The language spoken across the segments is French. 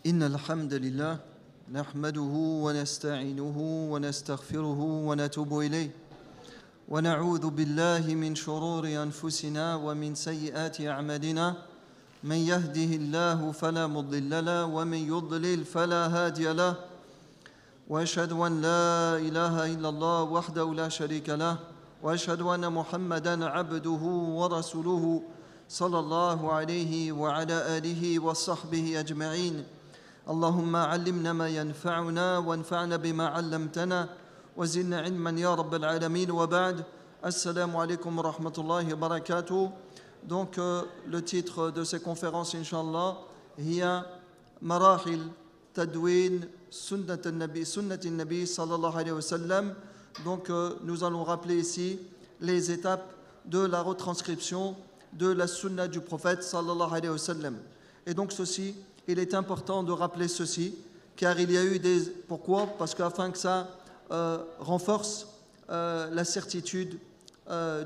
إن الحمد لله نحمده ونستعينه ونستغفره ونتوب إليه ونعوذ بالله من شرور أنفسنا ومن سيئات أعمالنا من يهده الله فلا مضل له ومن يضلل فلا هادي له وأشهد أن لا إله إلا الله وحده لا شريك له وأشهد أن محمدًا عبده ورسوله صلى الله عليه وعلى آله وصحبه أجمعين اللهم علمنا ما ينفعنا وانفعنا بما علمتنا وزدنا علما يا رب العالمين وبعد السلام عليكم ورحمة الله وبركاته. Donc le titre de ces conférences Inch'Allah هي مراحل تدوين سنة النبي صلى الله عليه وسلم. Donc nous allons rappeler ici les étapes de la retranscription de la sunna du prophète sallallahu alayhi wa sallam. Et donc ceci, il est important de rappeler ceci, car il y a eu des... Pourquoi ? Parce qu'afin que ça renforce la certitude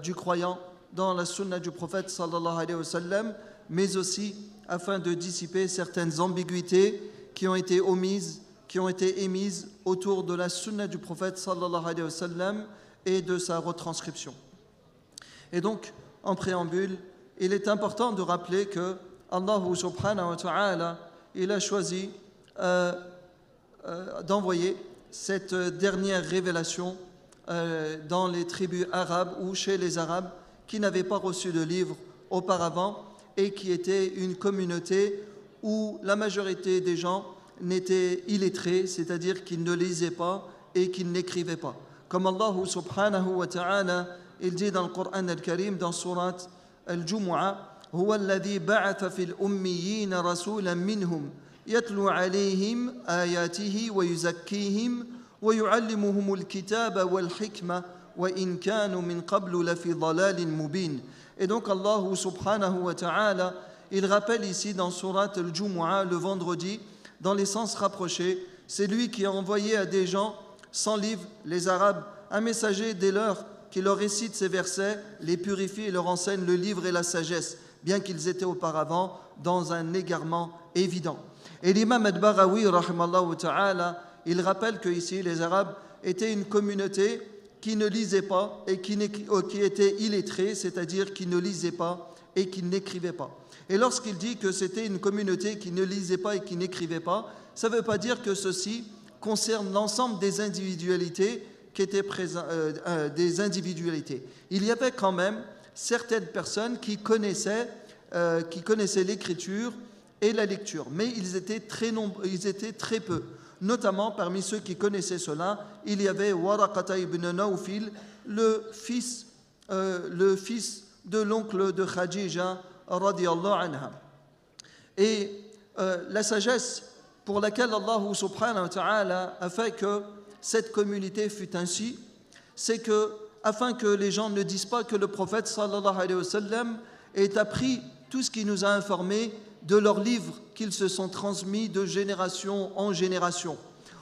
du croyant dans la sunna du prophète sallallahu alayhi wa sallam, mais aussi afin de dissiper certaines ambiguïtés qui ont été émises autour de la sunna du prophète sallallahu alayhi wa sallam et de sa retranscription. Et donc, en préambule, il est important de rappeler que Allah subhanahu wa ta'ala, il a choisi d'envoyer cette dernière révélation dans les tribus arabes ou chez les Arabes qui n'avaient pas reçu de livre auparavant et qui étaient une communauté où la majorité des gens n'étaient illettrés, c'est-à-dire qu'ils ne lisaient pas et qu'ils n'écrivaient pas. Comme Allah subhanahu wa ta'ala, il dit dans le Coran al-Karim, dans Surat al-Jumu'ah, هو الذي بعث في الأميين رسولا منهم يتلو عليهم آياته ويزكيهم ويعلمهم الكتاب والحكمة وإن كانوا من قبل لفي ضلال مبين. Et donc Allah subhanahu wa ta'ala, il rappelle ici dans Surat al-Jumu'ah le vendredi, dans les sens rapprochés, c'est lui qui a envoyé à des gens sans livre, les Arabes, un messager dès lors qui leur récite ces versets, les purifie et leur enseigne le livre et la sagesse, bien qu'ils étaient auparavant dans un égarement évident. Et l'imam al-Baghawi, rahimallahu ta'ala, il rappelle que ici les Arabes étaient une communauté qui ne lisait pas et qui était illettrée, c'est-à-dire qui ne lisait pas et qui n'écrivait pas. Et lorsqu'il dit que c'était une communauté qui ne lisait pas et qui n'écrivait pas, ça ne veut pas dire que ceci concerne l'ensemble des individualités qui étaient des individualités. Il y avait quand même certaines personnes qui connaissaient l'écriture et la lecture, mais ils étaient très peu. Notamment parmi ceux qui connaissaient cela, il y avait Waraqata ibn Nawfil, le fils de l'oncle de Khadija radiyallahu anha. Et la sagesse pour laquelle Allah subhanahu wa ta'ala a fait que cette communauté fut ainsi, c'est que afin que les gens ne disent pas que le prophète sallallahu alayhi wa sallam ait appris tout ce qu'il nous a informé de leurs livres qu'ils se sont transmis de génération en génération,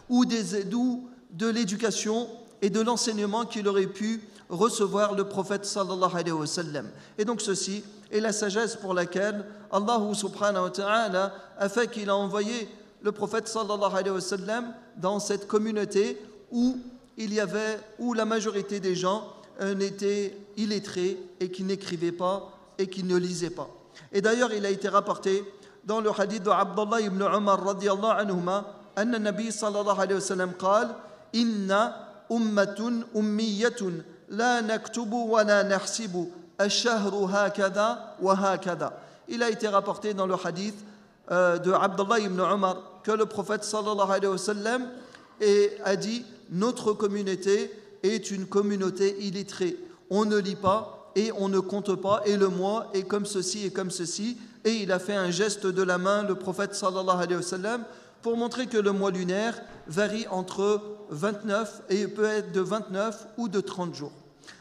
ou de l'éducation et de l'enseignement qu'il aurait pu recevoir le prophète sallallahu alayhi wa sallam. Et donc ceci est la sagesse pour laquelle Allah subhanahu wa ta'ala a fait qu'il a envoyé le prophète sallallahu alayhi wa sallam dans cette communauté où la majorité des gens n'étaient illettrés et qui n'écrivaient pas et qui ne lisaient pas. Et d'ailleurs, il a été rapporté dans le hadith de Abdullah ibn Umar radiyallahu anhuma أن النبي صلى الله عليه وسلم قال إن أمة أمية لا نكتب ولا نحسب الشهر هكذا وهكذا. Il a été rapporté dans le hadith de Abdullah ibn Umar que le prophète sallallahu alayhi wa sallam a dit notre communauté est une communauté illettrée. On ne lit pas et on ne compte pas et le mois est comme ceci et comme ceci. Et il a fait un geste de la main, le prophète sallallahu alayhi wa sallam, pour montrer que le mois lunaire varie entre 29 et peut être de 29 ou de 30 jours.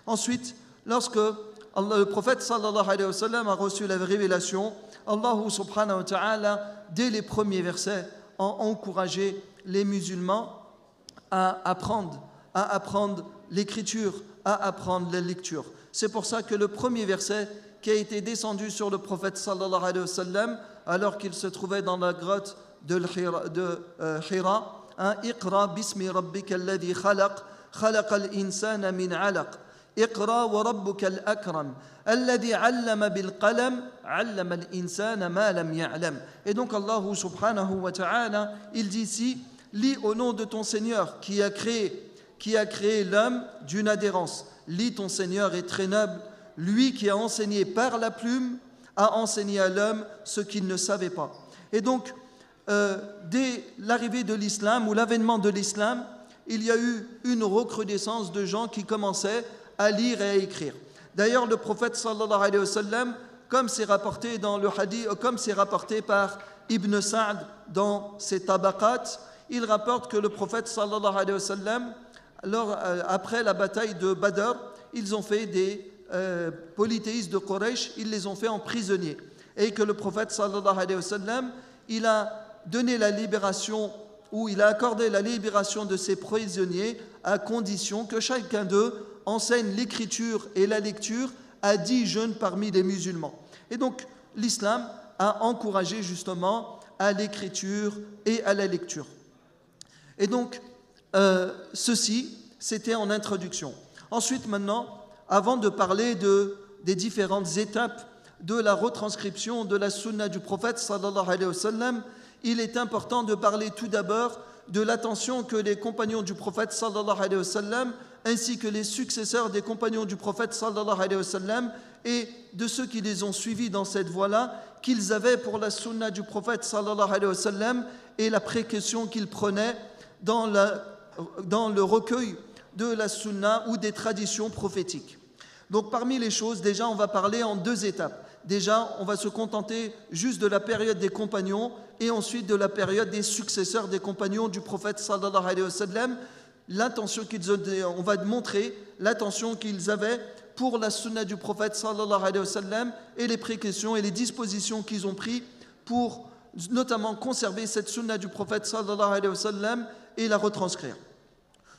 Ensuite, lorsque le prophète sallallahu alayhi wa sallam a reçu la révélation, Allah subhanahu wa ta'ala, dès les premiers versets, a encouragé les musulmans à apprendre l'écriture, à apprendre la lecture. C'est pour ça que le premier verset qui a été descendu sur le prophète sallallahu alayhi wa sallam, alors qu'il se trouvait dans la grotte Hira, hein, Iqra bismi rabbika alladhi khalaq, khalaqa al-insana min alaq. Iqra wa rabbuka al-akram, alladhi allama bil qalam, allama al-insana ma lam ya'lam. Et donc Allah subhanahu wa ta'ala, il dit ici, lis au nom de ton Seigneur qui a créé l'homme d'une adhérence. Lis, ton Seigneur est très noble, lui qui a enseigné par la plume, a enseigné à l'homme ce qu'il ne savait pas. Et donc, dès l'arrivée de l'islam ou l'avènement de l'islam, il y a eu une recrudescence de gens qui commençaient à lire et à écrire. D'ailleurs, le prophète sallallahu alayhi wa sallam, comme c'est rapporté dans le hadith, comme c'est rapporté par Ibn Sa'd dans ses tabaqat, il rapporte que le prophète sallallahu alayhi wa sallam, après la bataille de Badr, ils ont fait des polythéistes de Quraysh, ils les ont fait en prisonniers. Et que le prophète sallallahu alayhi wa sallam, il a donné la libération, ou il a accordé la libération de ces prisonniers à condition que chacun d'eux enseigne l'écriture et la lecture à 10 jeunes parmi les musulmans. Et donc l'islam a encouragé justement à l'écriture et à la lecture. Et donc ceci, c'était en introduction. Ensuite, maintenant, avant de parler des différentes étapes de la retranscription de la sunna du prophète sallallahu alayhi wa sallam, il est important de parler tout d'abord de l'attention que les compagnons du prophète sallallahu alayhi wa sallam ainsi que les successeurs des compagnons du prophète sallallahu alayhi wa sallam et de ceux qui les ont suivis dans cette voie-là, qu'ils avaient pour la sunna du prophète sallallahu alayhi wa sallam et la précaution qu'ils prenaient dans le recueil de la sunna ou des traditions prophétiques. Donc parmi les choses, déjà on va parler en 2 étapes. Déjà, on va se contenter juste de la période des compagnons et ensuite de la période des successeurs des compagnons du prophète sallallahu alayhi wa sallam. L'intention on va montrer l'attention qu'ils avaient pour la sunna du prophète sallallahu alayhi wa sallam et les précautions et les dispositions qu'ils ont prises pour notamment conserver cette sunna du prophète sallallahu alayhi wa sallam et la retranscrire.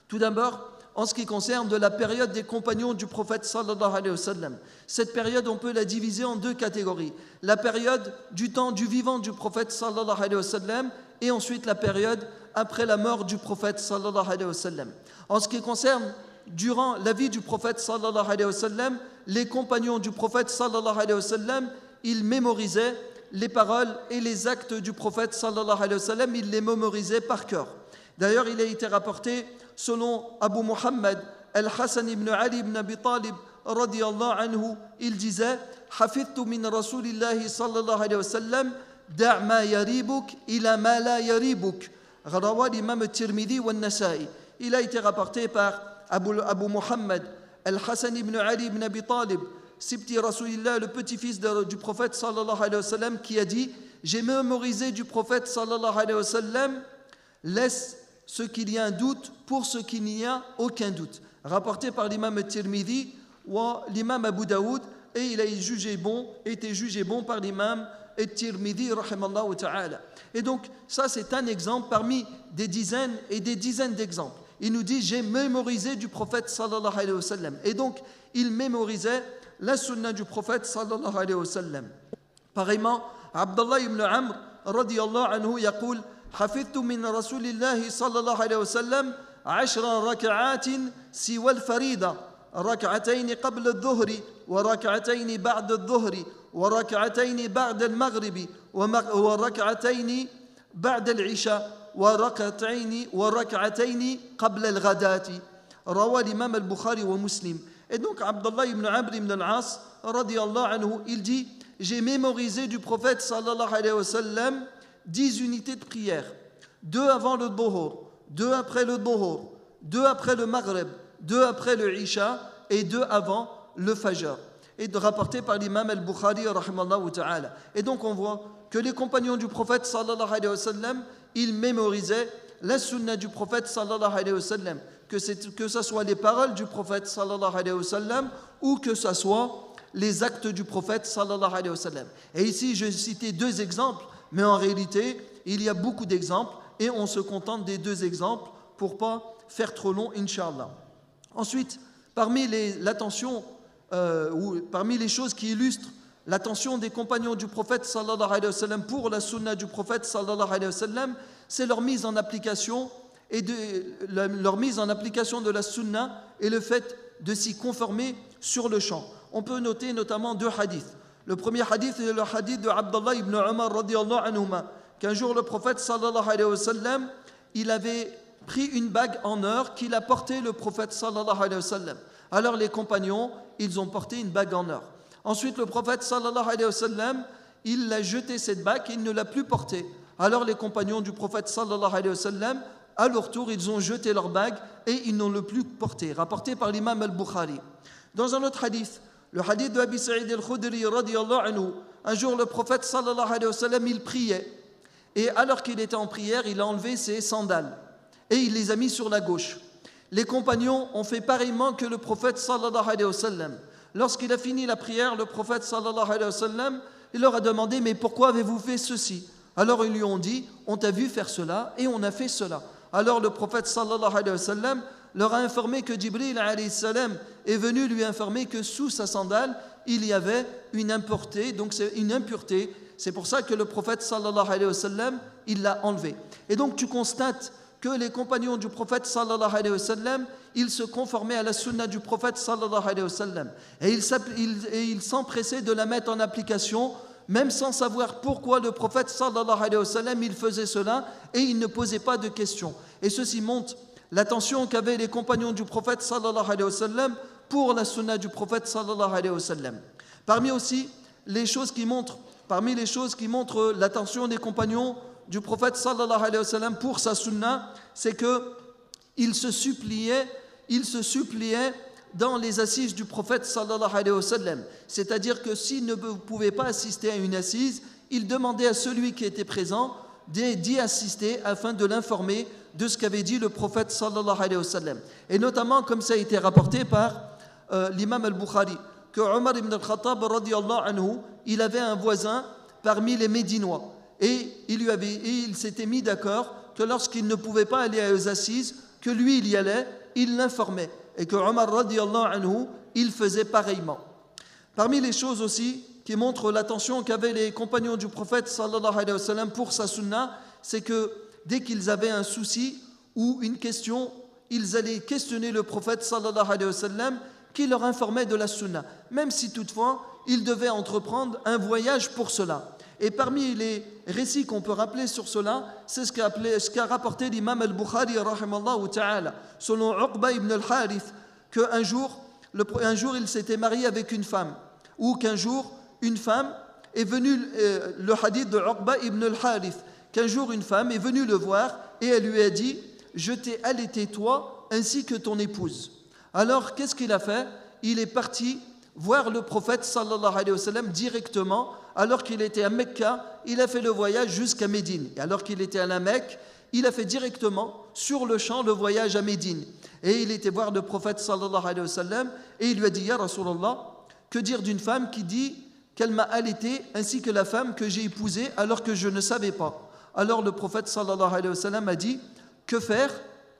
Tout d'abord, en ce qui concerne de la période des compagnons du prophète sallallahu alayhi wa sallam. Cette période, on peut la diviser en 2 catégories. La période du temps du vivant du prophète sallallahu alayhi wa sallam et ensuite la période après la mort du prophète sallallahu alayhi wa sallam. En ce qui concerne durant la vie du prophète sallallahu alayhi wa sallam, les compagnons du prophète sallallahu alayhi wa sallam, ils mémorisaient les paroles et les actes du prophète sallallahu alayhi wa sallam, ils les mémorisaient par cœur. D'ailleurs, il a été rapporté selon Abu Muhammad Al-Hassan ibn Ali ibn Abi Talib radiyallahu anhu, il disait Hafidtu min Rasulillahi sallallahu alayhi wa sallam da' ma yaribuk ila ma la yaribuk. Rawa l'imam Tirmidhi wa Nasa'i. Il a été rapporté par Abu Muhammad Al-Hassan ibn Ali ibn Abi Talib, Sibti Rasulillah, le petit-fils du prophète sallallahu alayhi wa sallam, qui a dit j'ai mémorisé du prophète sallallahu alayhi wa sallam, laisse ce qu'il y a un doute pour ce qu'il n'y a aucun doute. Rapporté par l'imam Tirmidhi ou l'imam Abu Daoud, et il a été jugé bon par l'imam Tirmidhi rahimallahu ta'ala. Et donc ça c'est un exemple parmi des dizaines et des dizaines d'exemples. Il nous dit j'ai mémorisé du prophète sallallahu alayhi wa sallam. Et donc il mémorisait la sunna du prophète sallallahu alayhi wa sallam. Pareillement, Abdullah ibn Amr radiyallahu anhu yaqul حفظت من رسول الله صلى الله عليه وسلم 10 ركعات سوى الفريضة، ركعتين قبل الظهر وركعتين بعد الظهر وركعتين بعد المغرب وركعتين بعد العشاء وركعتين قبل الغداة. رواه الإمام البخاري ومسلم. Et donc Abdullah ibn Amr ibn al-As radiyallahu anhu, il dit j'ai mémorisé du prophète sallallahu alayhi wa sallam 10 unités de prière, 2 avant le Dhuhr, 2 après le Dhuhr, 2 après le Maghrib, 2 après le Isha et 2 avant le Fajr. Et rapporté par l'imam al-Bukhari rahimallahu ta'ala. Et donc on voit que les compagnons du prophète sallallahu alayhi wa sallam, ils mémorisaient la sunna du prophète sallallahu alayhi wa sallam, que ce soit les paroles du prophète sallallahu alayhi wa sallam ou que ce soit les actes du prophète sallallahu alayhi wa sallam. Et ici je citais 2 exemples, mais en réalité, il y a beaucoup d'exemples et on se contente des 2 exemples pour ne pas faire trop long, Inch'Allah. Ensuite, parmi les choses qui illustrent l'attention des compagnons du prophète sallallahu alayhi wa sallam pour la sunna du prophète sallallahu alayhi wa sallam, c'est leur mise en application leur mise en application de la sunna et le fait de s'y conformer sur le champ. On peut noter notamment 2 hadiths. Le premier hadith est le hadith de Abdullah ibn Umar radiyallahu anhuma, qu'un jour le prophète sallallahu alayhi wa sallam, il avait pris une bague en or qu'il a porté le prophète sallallahu alayhi wa sallam. Alors les compagnons, ils ont porté une bague en or. Ensuite le prophète sallallahu alayhi wa sallam, il a jeté cette bague et il ne l'a plus portée. Alors les compagnons du prophète sallallahu alayhi wa sallam, à leur tour, ils ont jeté leur bague et ils n'ont le plus porté. Rapporté par l'imam al-Bukhari. Dans un autre hadith, le hadith de Abi Sa'id al-Khudri radiyallahu anhu, un jour le prophète sallallahu alayhi wa sallam, il priait. Et alors qu'il était en prière, il a enlevé ses sandales et il les a mis sur la gauche. Les compagnons ont fait pareillement que le prophète sallallahu alayhi wa sallam. Lorsqu'il a fini la prière, le prophète sallallahu alayhi wa sallam, il leur a demandé « Mais pourquoi avez-vous fait ceci ?» Alors ils lui ont dit « On t'a vu faire cela et on a fait cela. » Alors le prophète sallallahu alayhi wa sallam leur a informé que Jibril alayhi salam est venu lui informer que sous sa sandale, il y avait une impureté, donc c'est une impureté. C'est pour ça que le prophète sallallahu alayhi wa sallam, il l'a enlevé. Et donc tu constates que les compagnons du prophète sallallahu alayhi wa sallam, ils se conformaient à la sunna du prophète sallallahu alayhi wa sallam. Et ils s'empressaient de la mettre en application, même sans savoir pourquoi le prophète sallallahu alayhi wa sallam, il faisait cela et il ne posait pas de questions. Et ceci montre l'attention qu'avaient les compagnons du prophète sallallahu alayhi wa sallam pour la sunna du prophète sallallahu alayhi wa sallam. Parmi les choses qui montrent l'attention des compagnons du prophète sallallahu alayhi wa sallam pour sa sunna, c'est qu'ils se suppliaient dans les assises du prophète sallallahu alayhi wa sallam. C'est-à-dire que s'il ne pouvait pas assister à une assise, il demandait à celui qui était présent d'y assister afin de l'informer de ce qu'avait dit le prophète sallallahu alayhi wa sallam. Et notamment, comme ça a été rapporté par l'imam al-Bukhari, que Omar ibn al-Khattab radiyallahu anhu, il avait un voisin parmi les Médinois. Et il s'était mis d'accord que lorsqu'il ne pouvait pas aller aux assises, que lui il y allait, il l'informait. Et que Omar radiyallahu anhu, il faisait pareillement. Parmi les choses aussi qui montrent l'attention qu'avaient les compagnons du prophète sallallahu alayhi wa sallam pour sa sunna, c'est que dès qu'ils avaient un souci ou une question, ils allaient questionner le prophète sallallahu alayhi wa sallam qui leur informait de la sunna, même si toutefois ils devaient entreprendre un voyage pour cela. Et parmi les récits qu'on peut rappeler sur cela, c'est ce qu'a rapporté l'imam al-Bukhari rahimallahu ta'ala, selon Uqba ibn al-Harith, qu'un jour il s'était marié avec une femme, ou qu'un jour une femme est venue, le hadith de Uqba ibn al-Harith, qu'un jour une femme est venue le voir et elle lui a dit « Je t'ai allaité toi ainsi que ton épouse ». Alors qu'est-ce qu'il a fait? Il est parti voir le prophète sallallahu alayhi wa sallam directement. Alors qu'il était à Mecca, il a fait le voyage jusqu'à Médine. Et alors qu'il était à la Mecque, il a fait directement sur le champ le voyage à Médine. Et il était voir le prophète sallallahu alayhi wa sallam et il lui a dit « Ya Rasulallah, que dire d'une femme qui dit qu'elle m'a allaité ainsi que la femme que j'ai épousée alors que je ne savais pas ?» Alors le prophète sallallahu alayhi wa sallam a dit « Que faire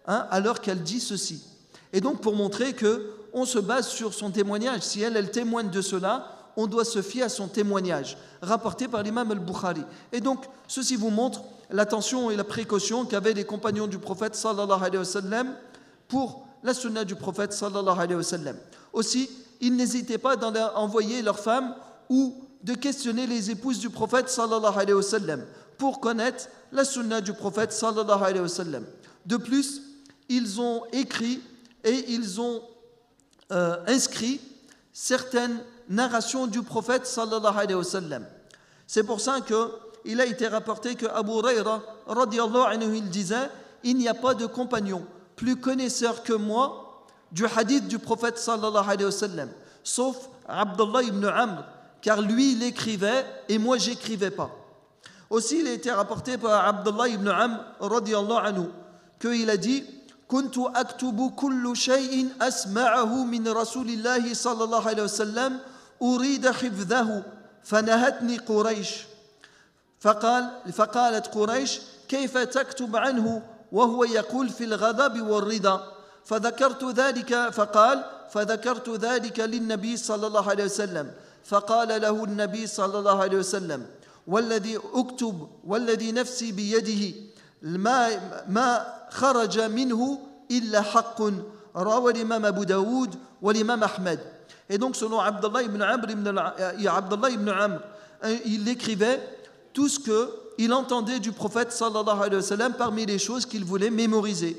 alors qu'elle dit ceci ?» Et donc pour montrer qu'on se base sur son témoignage. Si elle témoigne de cela, on doit se fier à son témoignage, rapporté par l'imam al-Bukhari. Et donc, ceci vous montre l'attention et la précaution qu'avaient les compagnons du prophète sallallahu alayhi wa sallam pour la sunna du prophète sallallahu alayhi wa sallam. Aussi, ils n'hésitaient pas à envoyer leurs femmes ou de questionner les épouses du prophète sallallahu alayhi wa sallam pour connaître la sunna du prophète sallallahu alayhi wa sallam. De plus, ils ont écrit et ils ont inscrit certaines narrations du prophète sallallahu alayhi wa sallam. C'est pour ça qu'il a été rapporté que Abu Hurayra radiyallahu anhu, il disait « Il n'y a pas de compagnon plus connaisseur que moi du hadith du prophète sallallahu alayhi wa sallam, sauf Abdullah ibn Amr, car lui il écrivait et moi j'écrivais pas. » Aussi il a été rapporté par Abdullah ibn Amr radiyallahu anhu qu'il a dit كنت أكتب كل شيء أسمعه من رسول الله صلى الله عليه وسلم أريد حفظه فنهتني قريش فقالت قريش كيف تكتب عنه وهو يقول في الغضب والرضا فذكرت ذلك للنبي صلى الله عليه وسلم فقال له النبي صلى الله عليه وسلم والذي أكتب والذي نفسي بيده ما خرج منه إلا حق رواه l'imam Abu Daoud ou l'imam Ahmed. Et donc selon Abdullah ibn Amr, il écrivait tout ce qu'il entendait du prophète sallallahu alayhi wa sallam parmi les choses qu'il voulait mémoriser.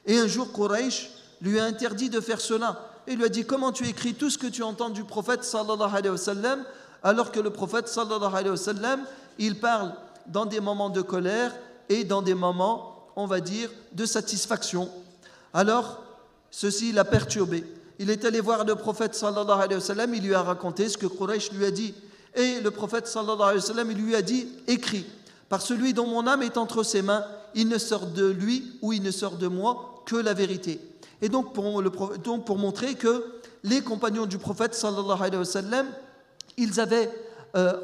Et un jour Quraysh lui a interdit de faire cela. Et lui a dit, comment tu écris tout ce que tu entends du prophète sallallahu alayhi wa sallam, alors que le prophète sallallahu alayhi wa sallam, il parle dans des moments de colère et dans des moments, on va dire, de satisfaction. Alors, ceci l'a perturbé. Il est allé voir le prophète sallallahu alayhi wa sallam, il lui a raconté ce que Quraysh lui a dit. Et le prophète sallallahu alayhi wa sallam, il lui a dit, écris, par celui dont mon âme est entre ses mains, il ne sort de lui ou il ne sort de moi que la vérité. Et donc pour montrer que les compagnons du prophète sallallahu alayhi wa sallam, ils avaient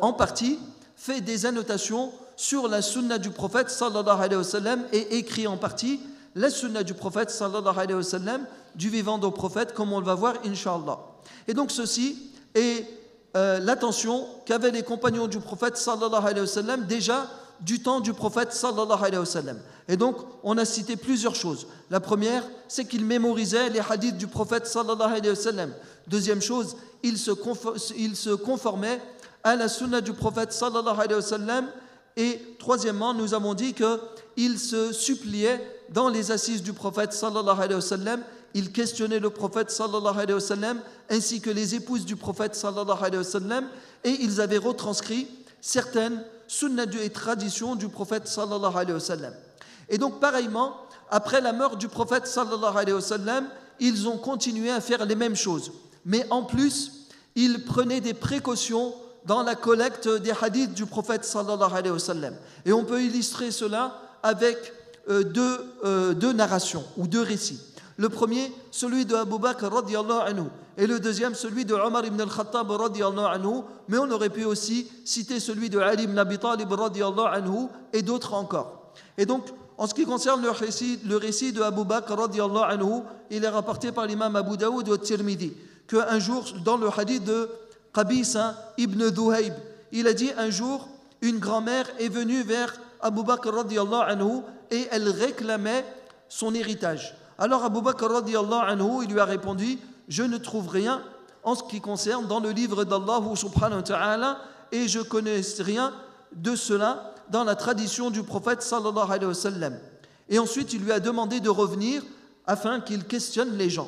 en partie fait des annotations sur la sunna du prophète sallallahu alayhi wa sallam et écrit en partie la sunna du prophète sallallahu alayhi wa sallam du vivant du prophète, comme on le va voir inch'Allah. Et donc ceci est l'attention qu'avaient les compagnons du prophète sallallahu alayhi wa sallam déjà du temps du prophète sallallahu alayhi wa sallam. Et donc on a cité plusieurs choses. La première, c'est qu'ils mémorisaient les hadiths du prophète sallallahu alayhi wa sallam. Deuxième chose, ils se conformaient à la sunna du prophète sallallahu alayhi wa sallam. Et troisièmement, nous avons dit qu'ils se suppliaient dans les assises du prophète sallallahu alayhi wa sallam. Ils questionnaient le prophète sallallahu alayhi wa sallam ainsi que les épouses du prophète sallallahu alayhi wa sallam, et ils avaient retranscrit certaines sunnas et traditions du prophète sallallahu alayhi wa sallam. Et donc pareillement, après la mort du prophète sallallahu alayhi wa sallam, ils ont continué à faire les mêmes choses. Mais en plus, ils prenaient des précautions dans la collecte des hadiths du prophète sallallahu alayhi wa sallam. Et on peut illustrer cela avec deux narrations ou deux récits. Le premier, celui de Abu Bakr radiyallahu anhu, et le deuxième, celui de Omar ibn al-Khattab radiyallahu anhu, mais on aurait pu aussi citer celui de Ali ibn Abi Talib radiyallahu anhu et d'autres encore. Et donc, en ce qui concerne le récit de Abu Bakr radiyallahu anhu, il est rapporté par l'imam Abu Daoud et Tirmidhi, qu'un jour, dans le hadith de Qabisa ibn Dhuhayb, il a dit un jour, une grand-mère est venue vers Abu Bakr radiyallahu anhu et elle réclamait son héritage. Alors Abu Bakr radiyallahu anhu, il lui a répondu, je ne trouve rien en ce qui concerne dans le livre d'Allah subhanahu wa ta'ala et je connais rien de cela dans la tradition du prophète sallallahu alayhi wa sallam. Et ensuite il lui a demandé de revenir afin qu'il questionne les gens.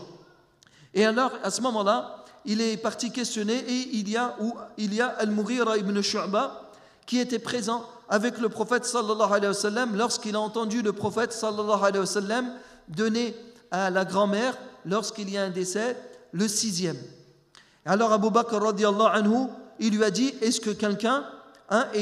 Et alors à ce moment-là, il est parti questionner et il y a Al-Mughira ibn Shu'ba qui était présent avec le prophète sallallahu alayhi wa sallam lorsqu'il a entendu le prophète sallallahu alayhi wa sallam donner à la grand-mère, lorsqu'il y a un décès, le 6e. Alors Abu Bakr radiyallahu anhu, il lui a dit, est-ce que quelqu'un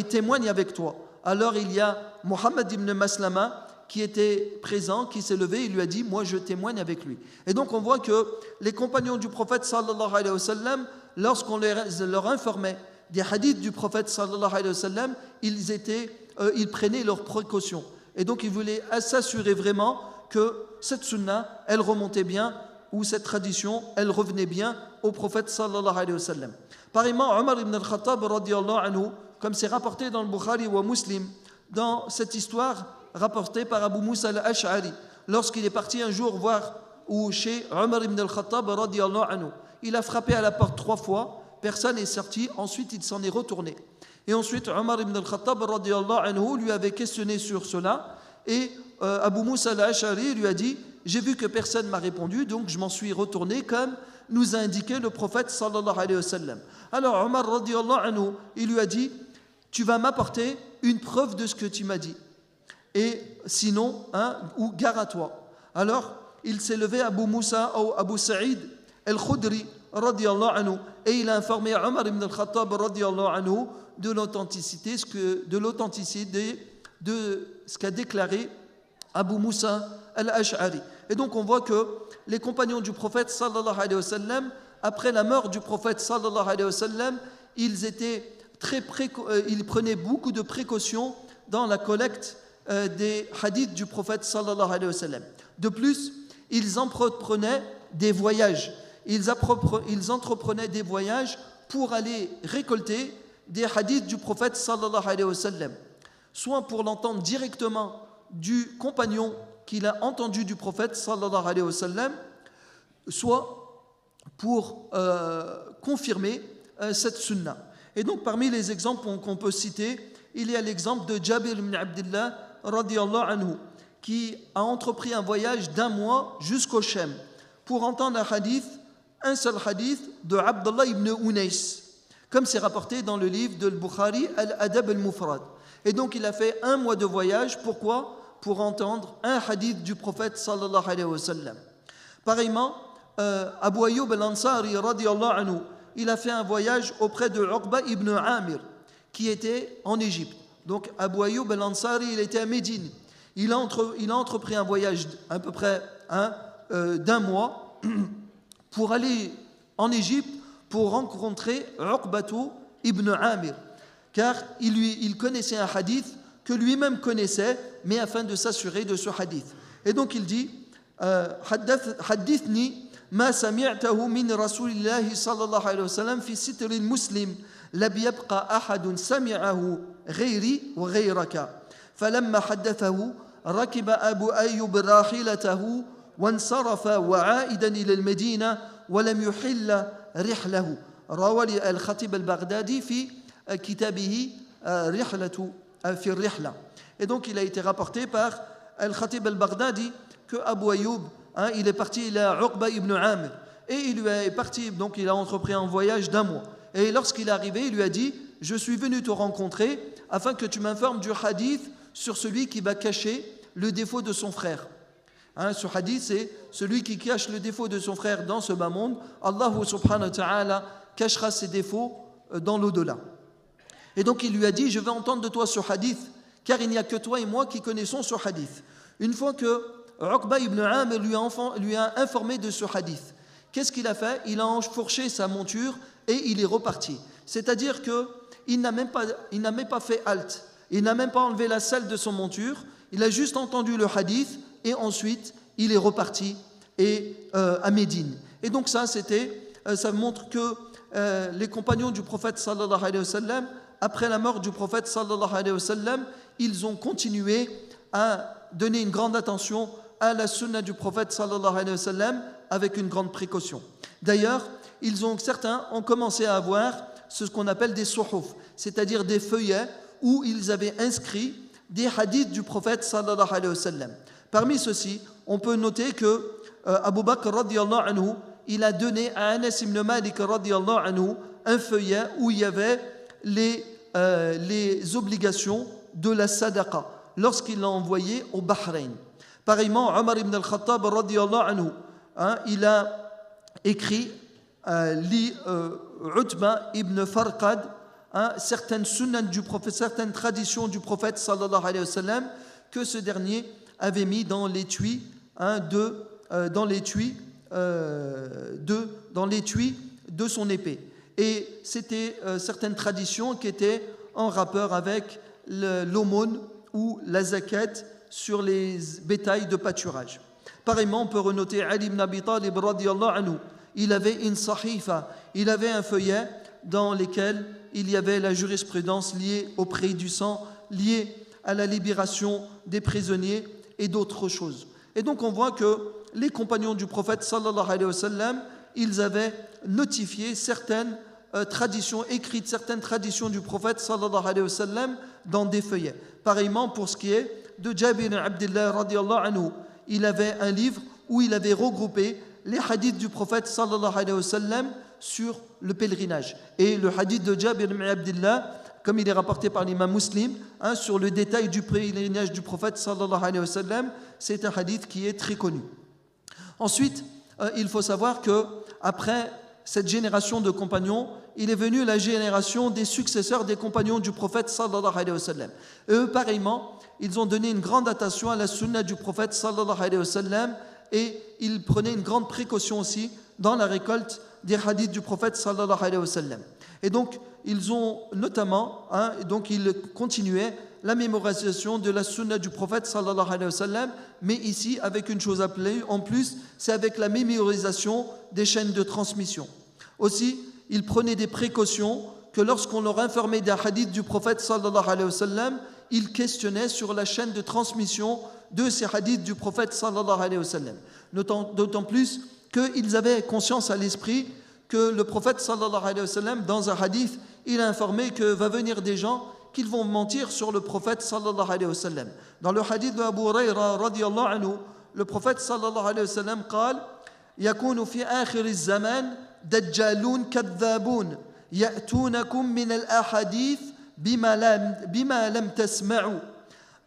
témoigne avec toi? Alors il y a Muhammad ibn Maslama qui était présent, qui s'est levé, il lui a dit, moi je témoigne avec lui. Et donc on voit que les compagnons du prophète sallallahu alayhi wa sallam, lorsqu'on leur informait des hadiths du prophète sallallahu alayhi wa sallam, ils prenaient leurs précautions. Et donc ils voulaient s'assurer vraiment que cette sunna, elle remontait bien, ou cette tradition, elle revenait bien au prophète sallallahu alayhi wa sallam. Pareillement, Omar ibn al-Khattab radiyallahu anhu, comme c'est rapporté dans le Bukhari ou Muslim, dans cette histoire rapportée par Abu Musa al-Ash'ari, lorsqu'il est parti un jour voir chez Omar ibn al-Khattab radiyallahu anhu, il a frappé à la porte 3 fois, personne n'est sorti, ensuite il s'en est retourné. Et ensuite, Omar ibn al-Khattab radiyallahu anhu lui avait questionné sur cela, et Abu Musa al-Ash'ari lui a dit, j'ai vu que personne ne m'a répondu, donc je m'en suis retourné comme nous a indiqué le prophète sallallahu alayhi wa sallam. Alors Omar radiyallahu anhu, il lui a dit, tu vas m'apporter une preuve de ce que tu m'as dit. Et sinon, ou gare à toi. Alors il s'est levé Abu Musa ou Abu Sa'id al-Khudri radiyallahu anhu, et il a informé Omar ibn al-Khattab radiyallahu anhu de l'authenticité de ce qu'a déclaré Abu Musa al-Ash'ari. Et donc on voit que les compagnons du prophète sallallahu alayhi wa sallam, après la mort du prophète sallallahu alayhi wa sallam, ils prenaient beaucoup de précautions dans la collecte des hadiths du prophète sallallahu alayhi wa sallam. De plus, ils entreprenaient des voyages. Ils entreprenaient des voyages pour aller récolter des hadiths du prophète sallallahu alayhi wa sallam, soit pour l'entendre directement du compagnon qu'il a entendu du prophète sallallahu alayhi wa sallam, soit pour confirmer cette sunna. Et donc parmi les exemples qu'on peut citer, il y a l'exemple de Jabir ibn Abdullah radiyallahu anhu, qui a entrepris un voyage d'1 mois jusqu'au Shem pour entendre un seul hadith de Abdullah ibn Unais, comme c'est rapporté dans le livre de Bukhari, Al-Adab al-Mufrad. Et donc il a fait 1 mois de voyage, pourquoi ? Pour entendre un hadith du prophète sallallahu alayhi wa sallam. Pareillement, Abu Ayyub al-Ansari radiyallahu anhu, il a fait un voyage auprès de Uqba ibn Amir, qui était en Égypte. Donc Abu Ayyub al-Ansari, il était à Médine. Il a entrepris un voyage à peu près d'1 mois pour aller en Égypte pour rencontrer Uqbatu ibn Amir, car il connaissait un hadith que lui-même connaissait, mais afin de s'assurer de ce hadith. Et donc il dit Hadithni ma sami'tahu min Rasulillahi sallallahu alayhi wa sallam fi sitrin muslim lam yabqa ahadun sami'ahu ghayri wa ghayraka. فلما حدثه ركب أبو أيوب راحلته وانصرف وعائدا إلى المدينة ولم يحل رحله. روى الخطيب البغدادي في كتابه رحلة في الرحلة. Et donc il a été rapporté par Al-Khatib al-Baghdadi que Abu Ayyub, il est parti, il a Uqba ibn Amir, et il est parti, donc il a entrepris un voyage d'1 mois. Et lorsqu'il est arrivé, il lui a dit: je suis venu te rencontrer afin que tu m'informes du hadith sur celui qui va cacher le défaut de son frère. Ce hadith, c'est celui qui cache le défaut de son frère dans ce bas monde. Allah subhanahu wa ta'ala cachera ses défauts dans l'au-delà. Et donc il lui a dit: je vais entendre de toi ce hadith, car il n'y a que toi et moi qui connaissons ce hadith. Une fois que Uqba ibn Amir lui a informé de ce hadith, qu'est-ce qu'il a fait? Il a enfourché sa monture et il est reparti. C'est-à-dire qu'il n'a même pas fait halte. Il n'a même pas enlevé la selle de son monture, il a juste entendu le hadith et ensuite il est reparti à Médine. Et donc ça montre que les compagnons du prophète sallallahu alayhi wa sallam, après la mort du prophète sallallahu alayhi wa sallam, ils ont continué à donner une grande attention à la sunna du prophète sallallahu alayhi wa sallam avec une grande précaution. D'ailleurs, certains ont commencé à avoir ce qu'on appelle des suhuf, c'est-à-dire des feuillets où ils avaient inscrit des hadiths du prophète sallallahu alayhi wa sallam. Parmi ceux-ci, on peut noter que Abu Bakr radiyallahu anhu, il a donné à Anas ibn Malik radiyallahu anhu un feuillet où il y avait les obligations de la sadaqa lorsqu'il l'a envoyé au Bahreïn. Pareillement, Omar ibn al-Khattab radiyallahu anhu, il a écrit li Utba ibn Farqad, certaines sunnah du prophète, certaines traditions du prophète sallallahu alayhi wa sallam que ce dernier avait mis dans l'étui dans l'étui de son épée. Et c'était certaines traditions qui étaient en rapport avec l'aumône ou la zakat sur les bétails de pâturage. Pareillement, on peut renoter Ali ibn Abi Talib radiyallahu anhu. Il avait une sahifa, il avait un feuillet dans lequel il y avait la jurisprudence liée au prix du sang, liée à la libération des prisonniers et d'autres choses. Et donc on voit que les compagnons du prophète sallallahu alayhi wa sallam, ils avaient notifié certaines traditions écrites, certaines traditions du prophète sallallahu alayhi wa sallam dans des feuillets. Pareillement pour ce qui est de Jabir ibn Abdullah radiyallahu anhu, il avait un livre où il avait regroupé les hadiths du prophète sallallahu alayhi wa sallam sur le pèlerinage. Et le hadith de Jabir ibn Abdullah, comme il est rapporté par l'imam Muslim, sur le détail du pèlerinage du prophète sallallahu alayhi wa sallam, c'est un hadith qui est très connu. Ensuite, il faut savoir que après cette génération de compagnons, il est venu la génération des successeurs des compagnons du prophète sallallahu alayhi wa sallam. Eux, pareillement, ils ont donné une grande attention à la sunna du prophète sallallahu alayhi wa sallam et ils prenaient une grande précaution aussi dans la récolte des hadiths du prophète sallallahu alayhi wa sallam. Et donc, ils ont notamment, ils continuaient la mémorisation de la sunna du prophète sallallahu alayhi wa sallam, mais ici, avec une chose appelée en plus, c'est avec la mémorisation des chaînes de transmission. Aussi, ils prenaient des précautions que lorsqu'on leur informait d'un hadith du prophète sallallahu alayhi wa sallam, ils questionnaient sur la chaîne de transmission de ces hadiths du prophète sallallahu alayhi wa sallam. D'autant plus qu'ils avaient conscience à l'esprit que le prophète sallallahu alayhi wa sallam, dans un hadith, il a informé que va venir des gens qu'ils vont mentir sur le prophète sallallahu alayhi wa sallam. Dans le hadith de Abu Hurayra radiyallahu anhu, le prophète sallallahu alayhi wa sallam قال يكون في آخر الزمان دجالون كذابون يأتونكم من الأحاديث بما لم تسمعوا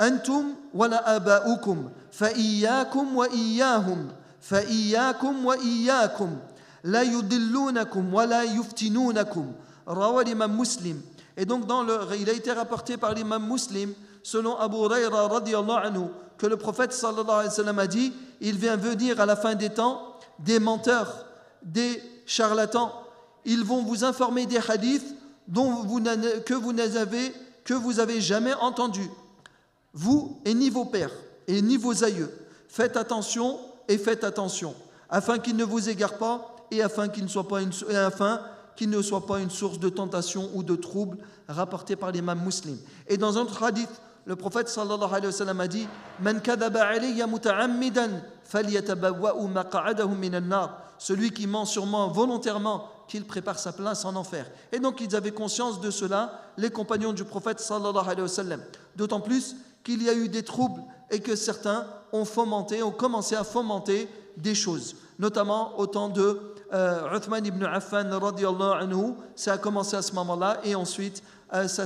أنتم ولا آباؤكم فإياكم وإياكم لا يضلونكم ولا يفتنونكم رواه l'imam Muslim. Et donc il a été rapporté par l'imam Muslim selon Abu Hurayra radiyallahu anhu que le prophète sallallahu alayhi wa sallam a dit, il vient venir à la fin des temps des menteurs, des charlatans. Ils vont vous informer des hadiths que vous avez jamais entendus, vous et ni vos pères et ni vos aïeux. Faites attention, afin qu'ils ne vous égarent pas et afin qu'ils ne soient pas une source de tentation ou de trouble, rapporté par l'imam Muslim. Et dans un autre hadith, le prophète sallallahu alayhi wa sallam a dit Man kadaba alayya muta'ammidan falyatabawwa'u maq'adahu minan nar. Celui qui ment sur moi volontairement, qu'il prépare sa place en enfer. Et donc ils avaient conscience de cela, les compagnons du prophète sallallahu alayhi wa sallam. D'autant plus qu'il y a eu des troubles et que certains ont commencé à fomenter des choses, notamment au temps de Uthman ibn Affan radiyallahu anhu. Ça a commencé à ce moment-là et ensuite ça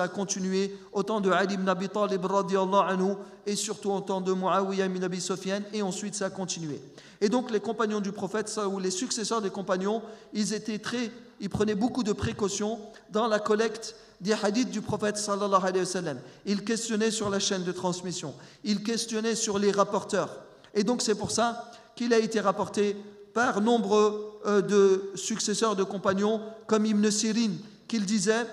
a continué au temps de Ali ibn Abi Talib radiyallahu anhu et surtout au temps de Muawiyah ibn Abi Sufyan et ensuite ça a continué. Et donc les compagnons du prophète ou les successeurs des compagnons, ils prenaient beaucoup de précautions dans la collecte des hadiths du prophète sallallahu alayhi wa sallam. Ils questionnaient sur la chaîne de transmission, ils questionnaient sur les rapporteurs. Et donc c'est pour ça qu'il a été rapporté par nombre de successeurs de compagnons comme Ibn Sirin, qu'il disait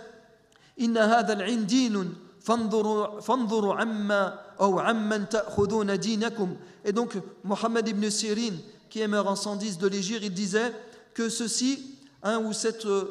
Inna hadha al-'indin fanzuru amma aw amman ta'khuduna dinakum. Et donc Mohammed ibn Sirin, qui est mort en 110 de l'Hégire, il disait que ceci,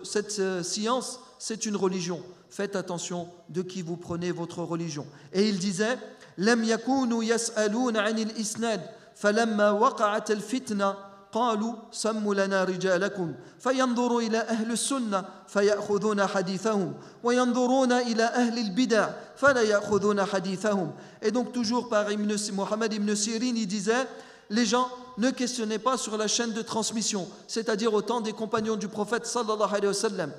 cette science, c'est une religion. Faites attention de qui vous prenez votre religion. Et il disait Lam yakunu yas'aluna 'anil isnad falamma waqa'at al-fitna قالوا سموا لنا رجالكم فينظروا إلى أهل السنة فيأخذون حديثهم وينظرون إلى أهل البدع فلا يأخذون حديثهم. Et donc toujours par Mohammed ibn Sirin, il disait les gens ne questionnaient pas sur la chaîne de transmission, c'est-à-dire au temps des compagnons du prophète sallallahu alayhi wa sallam.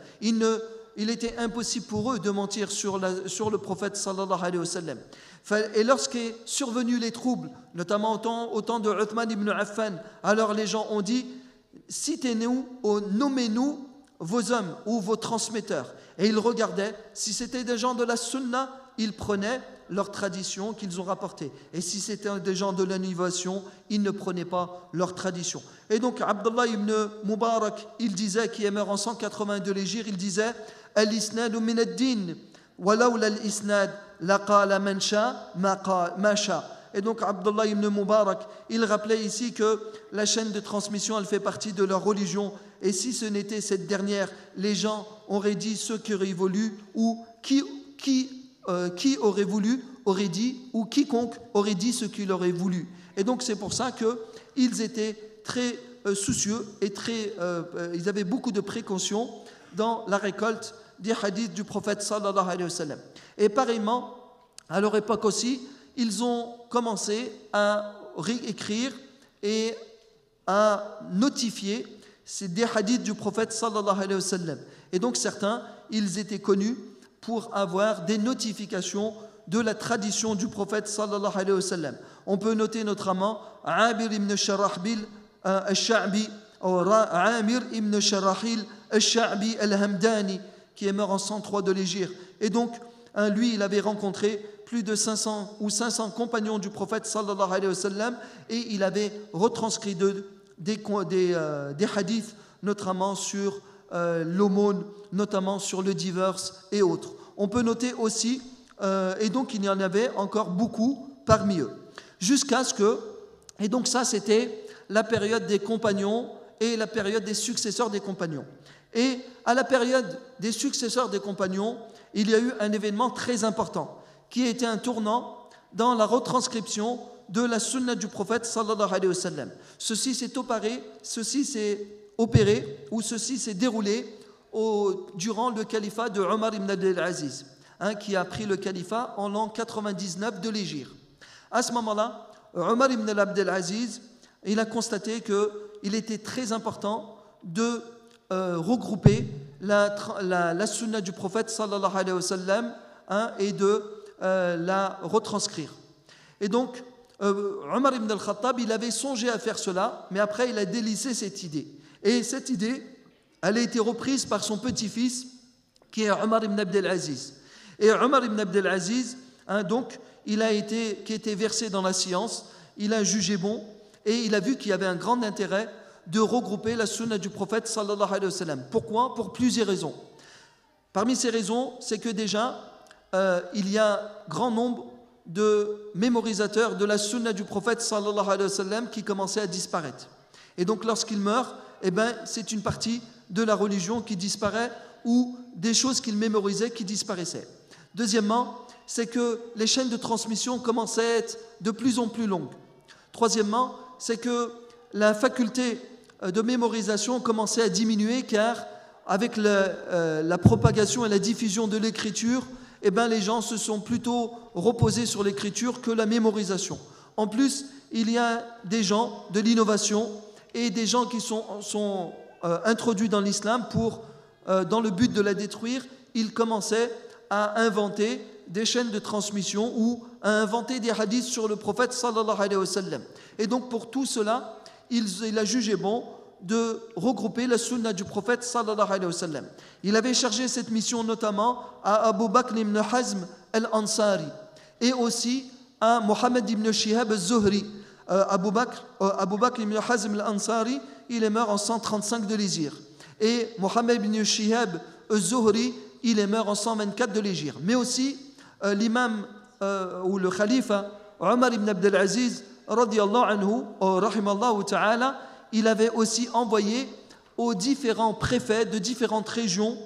Il était impossible pour eux de mentir sur le prophète sallallahu alayhi wa sallam. Et lorsqu'est survenu les troubles, notamment au temps de Uthman ibn Affan, alors les gens ont dit citez-nous ou nommez-nous vos hommes ou vos transmetteurs. Et ils regardaient, si c'était des gens de la sunna, ils prenaient leur tradition qu'ils ont rapportée. Et si c'était des gens de l'innovation, ils ne prenaient pas leur tradition. Et donc Abdullah ibn Mubarak, il disait, qui est mort en 180 de l'Hégire, il disait Al-isnadu min ad-din, walawla al-isnad laqala man sha ma sha. Et donc Abdullah ibn Mubarak, il rappelait ici que la chaîne de transmission, elle fait partie de leur religion. Et si ce n'était cette dernière, les gens auraient dit ce qui aurait voulu, ou qui aurait voulu aurait dit, ou quiconque aurait dit ce qu'il aurait voulu. Et donc c'est pour ça qu'ils étaient très soucieux et ils avaient beaucoup de précautions dans la récolte des hadiths du prophète sallallahu alayhi wa sallam. Et pareillement, à leur époque aussi, ils ont commencé à réécrire et à notifier des hadiths du prophète sallallahu alayhi wa sallam. Et donc certains, ils étaient connus pour avoir des notifications de la tradition du prophète sallallahu alayhi wa sallam. On peut noter notamment Amir ibn Sharahbil al-Sha'bi, ou Amir ibn Sharahil al-Sha'bi al-Hamdani, qui est mort en 103 de l'Hégire. Et donc, lui, il avait rencontré plus de 500 compagnons du prophète sallallahu alayhi wa sallam, et il avait retranscrit des hadiths, notamment sur l'aumône, notamment sur le divorce et autres. On peut noter aussi, et donc il y en avait encore beaucoup parmi eux. Jusqu'à ce que, et donc ça c'était la période des compagnons et la période des successeurs des compagnons. Et à la période des successeurs des compagnons, il y a eu un événement très important qui a été un tournant dans la retranscription de la sunna du prophète sallallahu alayhi wa sallam. Ceci s'est opéré ou ceci s'est déroulé durant le califat de Omar ibn Abdel Aziz, qui a pris le califat en l'an 99 de l'Hégire. À ce moment-là, Omar ibn Abdel Aziz, il a constaté qu'il était très important de regrouper la sunna du prophète sallallahu alayhi wa sallam et de la retranscrire. Et donc, Omar ibn al-Khattab, il avait songé à faire cela, mais après il a délaissé cette idée. Et cette idée, elle a été reprise par son petit-fils, qui est Omar ibn Abdel Aziz. Et Omar ibn Abdel Aziz, donc, qui était versé dans la science, il a jugé bon, et il a vu qu'il y avait un grand intérêt de regrouper la sunna du prophète sallallahu alayhi wa sallam. Pourquoi ? Pour plusieurs raisons. Parmi ces raisons, c'est que déjà, il y a grand nombre de mémorisateurs de la sunna du prophète sallallahu alayhi wa sallam qui commençaient à disparaître. Et donc lorsqu'il meurt, c'est une partie de la religion qui disparaît ou des choses qu'il mémorisait qui disparaissaient. Deuxièmement, c'est que les chaînes de transmission commençaient à être de plus en plus longues. Troisièmement, c'est que la faculté de mémorisation commençait à diminuer car avec la propagation et la diffusion de l'écriture, les gens se sont plutôt reposés sur l'écriture que la mémorisation. En plus, il y a des gens de l'innovation et des gens qui sont introduits dans l'islam dans le but de la détruire. Ils commençaient à inventer des chaînes de transmission ou à inventer des hadiths sur le prophète sallallahu alayhi wa sallam. Et donc pour tout cela, il a jugé bon de regrouper la sunna du prophète sallallahu alayhi wa sallam. Il avait chargé cette mission notamment à Abu Bakr ibn Hazm al-Ansari et aussi à Mohammed ibn Shihab al-Zuhri. Abu Bakr ibn Hazm al-Ansari, il est mort en 135 de l'Hégire. Et Mohammed ibn Shihab al-Zuhri, il est mort en 124 de l'Hégire. Mais aussi l'imam ou le khalifa Omar ibn Abdel Aziz radiyallahu anhu, rahimallahu ta'ala, il avait aussi envoyé aux différents préfets de différentes régions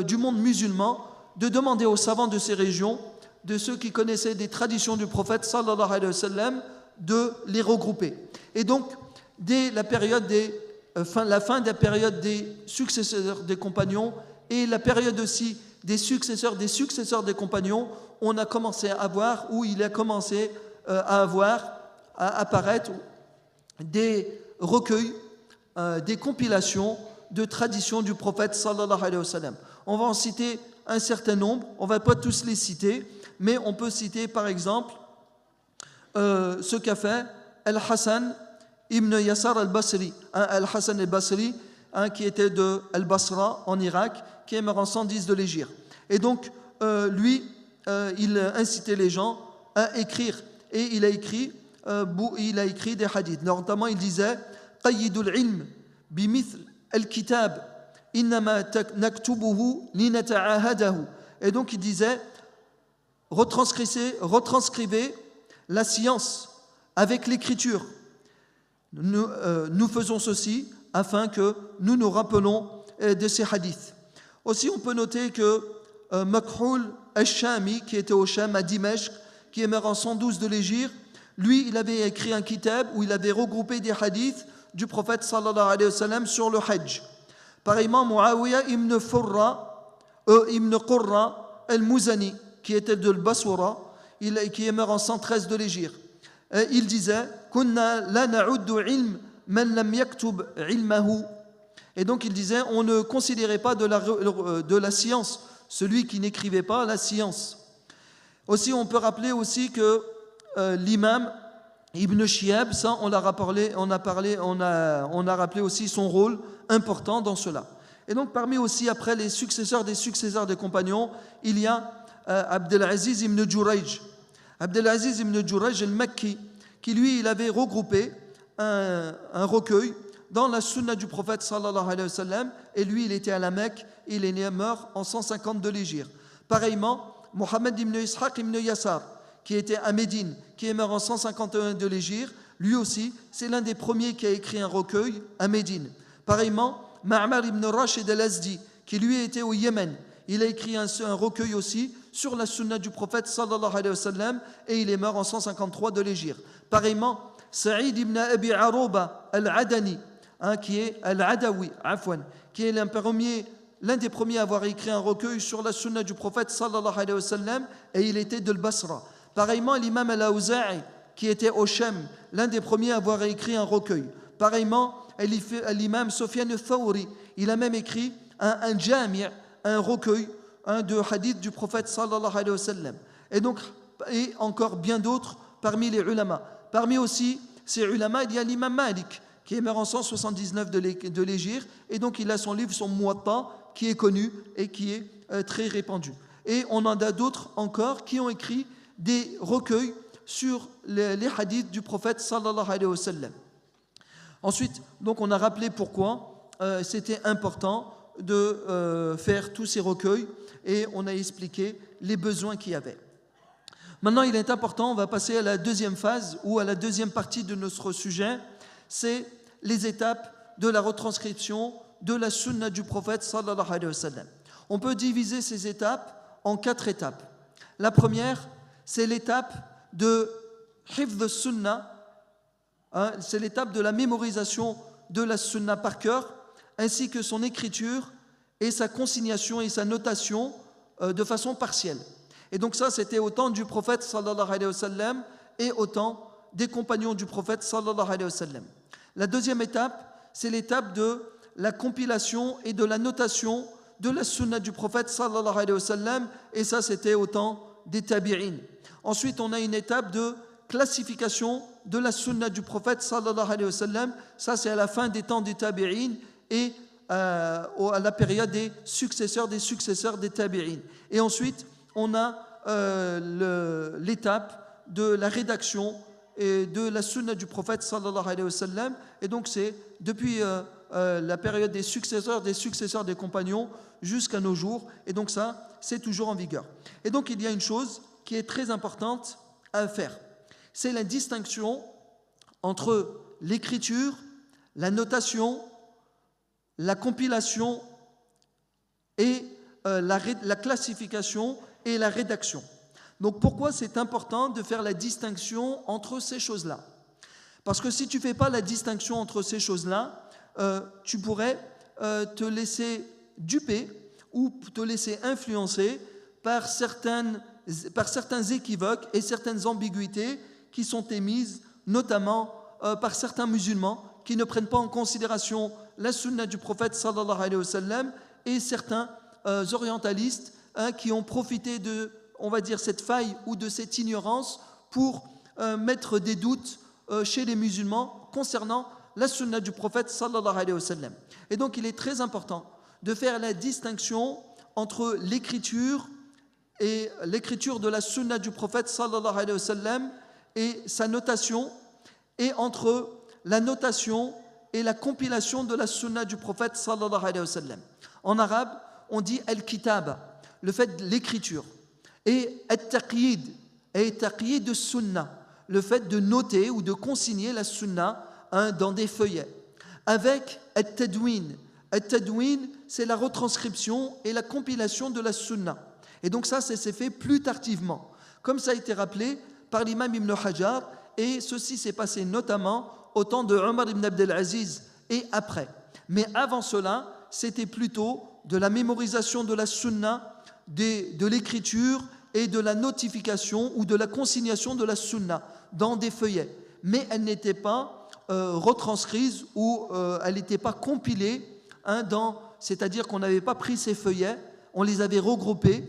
du monde musulman de demander aux savants de ces régions, de ceux qui connaissaient des traditions du prophète sallallahu alayhi wa sallam, de les regrouper. Et donc, dès la fin de la période des successeurs des compagnons et la période aussi des successeurs des compagnons, on a commencé à voir, ou il a commencé à apparaître des recueils, des compilations de traditions du prophète sallallahu alayhi wa sallam. On va en citer un certain nombre, on ne va pas tous les citer, mais on peut citer par exemple ce qu'a fait Al-Hassan ibn Yasar al-Basri. Al-Hassan al-Basri, qui était de Al-Basra en Irak, qui est mort en 110 de l'Hégire. Et donc, lui, il incitait les gens à écrire. Et il a écrit des hadiths. Notamment, il disait Qayyidul ilm bimithl al-kitab innama naktubuhu linata'ahadahu. Et donc, il disait retranscrivez la science avec l'écriture. Nous faisons ceci afin que nous nous rappelons de ces hadiths. Aussi, on peut noter que Makhul al-Shami, qui était au Sham à Dimashq, qui est mort en 112 de l'Hégire, lui, il avait écrit un kitab où il avait regroupé des hadiths du prophète sallallahu alayhi wa sallam sur le Hajj. Pareillement, Muawiyah ibn Qurra al-Muzani, qui était de Basra, qui est mort en 113 de l'Hégire. Il disait Kunna la na'uddu ilm man lam yaktub ilmahu. Et donc il disait on ne considérait pas de la science celui qui n'écrivait pas la science. Aussi, on peut rappeler aussi que l'imam Ibn Shihab, ça on a rappelé aussi son rôle important dans cela. Et donc parmi aussi après les successeurs des compagnons, il y a Abdelaziz ibn Jurayj. Abdelaziz ibn Jurayj al-Makki, qui lui, il avait regroupé un recueil dans la sunna du prophète sallallahu alayhi wa sallam, et lui, il était à la Mecque, il est né mort en 150 de l'Hégire. Pareillement, Mohammed ibn Ishaq ibn Yasar, qui était à Médine, qui est mort en 151 de l'Hégire, lui aussi, c'est l'un des premiers qui a écrit un recueil à Médine. Pareillement, Ma'mar ibn Rashid al-Azdi, qui lui était au Yémen, il a écrit un recueil aussi sur la sunna du prophète sallallahu alayhi wa sallam et il est mort en 153 de l'Hégire. Pareillement, Saïd ibn Abi Arouba al-Adani, qui est al-Adawi, qui est l'un des premiers à avoir écrit un recueil sur la sunna du prophète sallallahu alayhi wa sallam et il était de Basra. Pareillement, l'imam al-Awza'i, qui était au Shem, l'un des premiers à avoir écrit un recueil. Pareillement, l'imam Sufyan al-Thawri, il a même écrit un jami', un recueil de hadith du prophète sallallahu alayhi wa sallam. Et encore bien d'autres parmi les ulama. Parmi aussi ces ulama, il y a l'imam Malik, qui est mort en 179 de l'Hégire, et donc il a son livre, son Muwatta, qui est connu et qui est très répandu. Et on en a d'autres encore qui ont écrit des recueils sur les hadiths du prophète sallallahu alayhi wa sallam. Ensuite, donc on a rappelé pourquoi c'était important de faire tous ces recueils et on a expliqué les besoins qu'il y avait. Maintenant, il est important, on va passer à la deuxième phase ou à la deuxième partie de notre sujet, c'est les étapes de la retranscription de la sunna du prophète sallallahu alayhi wa sallam. On peut diviser ces étapes en 4 étapes. La première, c'est l'étape de hifdh sunna, c'est l'étape de la mémorisation de la sunna par cœur, ainsi que son écriture et sa consignation et sa notation de façon partielle. Et donc ça, c'était au temps du prophète sallallahu alayhi wa sallam et au temps des compagnons du prophète sallallahu alayhi wa sallam. La deuxième étape, c'est l'étape de la compilation et de la notation de la sunna du prophète sallallahu alayhi wa sallam, et ça, c'était au temps des tabi'in. Ensuite, on a une étape de classification de la sunna du prophète sallallahu alayhi wa sallam. Ça, c'est à la fin des temps des tabi'in et à la période des successeurs des tabi'in. Et ensuite, on a l'étape de la rédaction et de la sunna du prophète sallallahu alayhi wa sallam. Et donc, c'est depuis la période des successeurs des compagnons jusqu'à nos jours. Et donc ça, c'est toujours en vigueur. Et donc, il y a une chose qui est très importante à faire. C'est la distinction entre l'écriture, la notation, la compilation et la classification et la rédaction. Donc pourquoi c'est important de faire la distinction entre ces choses-là? Parce que si tu ne fais pas la distinction entre ces choses-là, tu pourrais te laisser duper ou te laisser influencer par certains équivoques et certaines ambiguïtés qui sont émises, notamment par certains musulmans qui ne prennent pas en considération la sunna du prophète sallallahu alayhi wa sallam et certains orientalistes qui ont profité de, on va dire, cette faille ou de cette ignorance pour mettre des doutes chez les musulmans concernant la sunna du prophète sallallahu alayhi wa sallam. Et donc il est très important de faire la distinction entre l'écriture de la sunna du prophète sallallahu alayhi wa sallam et sa notation, et entre la notation et la compilation de la sunna du prophète sallallahu alayhi wa sallam. En arabe, on dit al-kitab, le fait de l'écriture, et al-taqyid, et taqyid de sunna, le fait de noter ou de consigner la sunna dans des feuillets. Avec al-tadwin. Al-tadwin, c'est la retranscription et la compilation de la sunna. Et donc ça s'est fait plus tardivement, comme ça a été rappelé par l'imam Ibn Hajar, et ceci s'est passé notamment au temps de Omar ibn Abdel Aziz et après. Mais avant cela, c'était plutôt de la mémorisation de la sunna, de l'écriture et de la notification ou de la consignation de la sunna dans des feuillets. Mais elle n'était pas retranscrite ou elle n'était pas compilée, c'est-à-dire qu'on n'avait pas pris ces feuillets, on les avait regroupés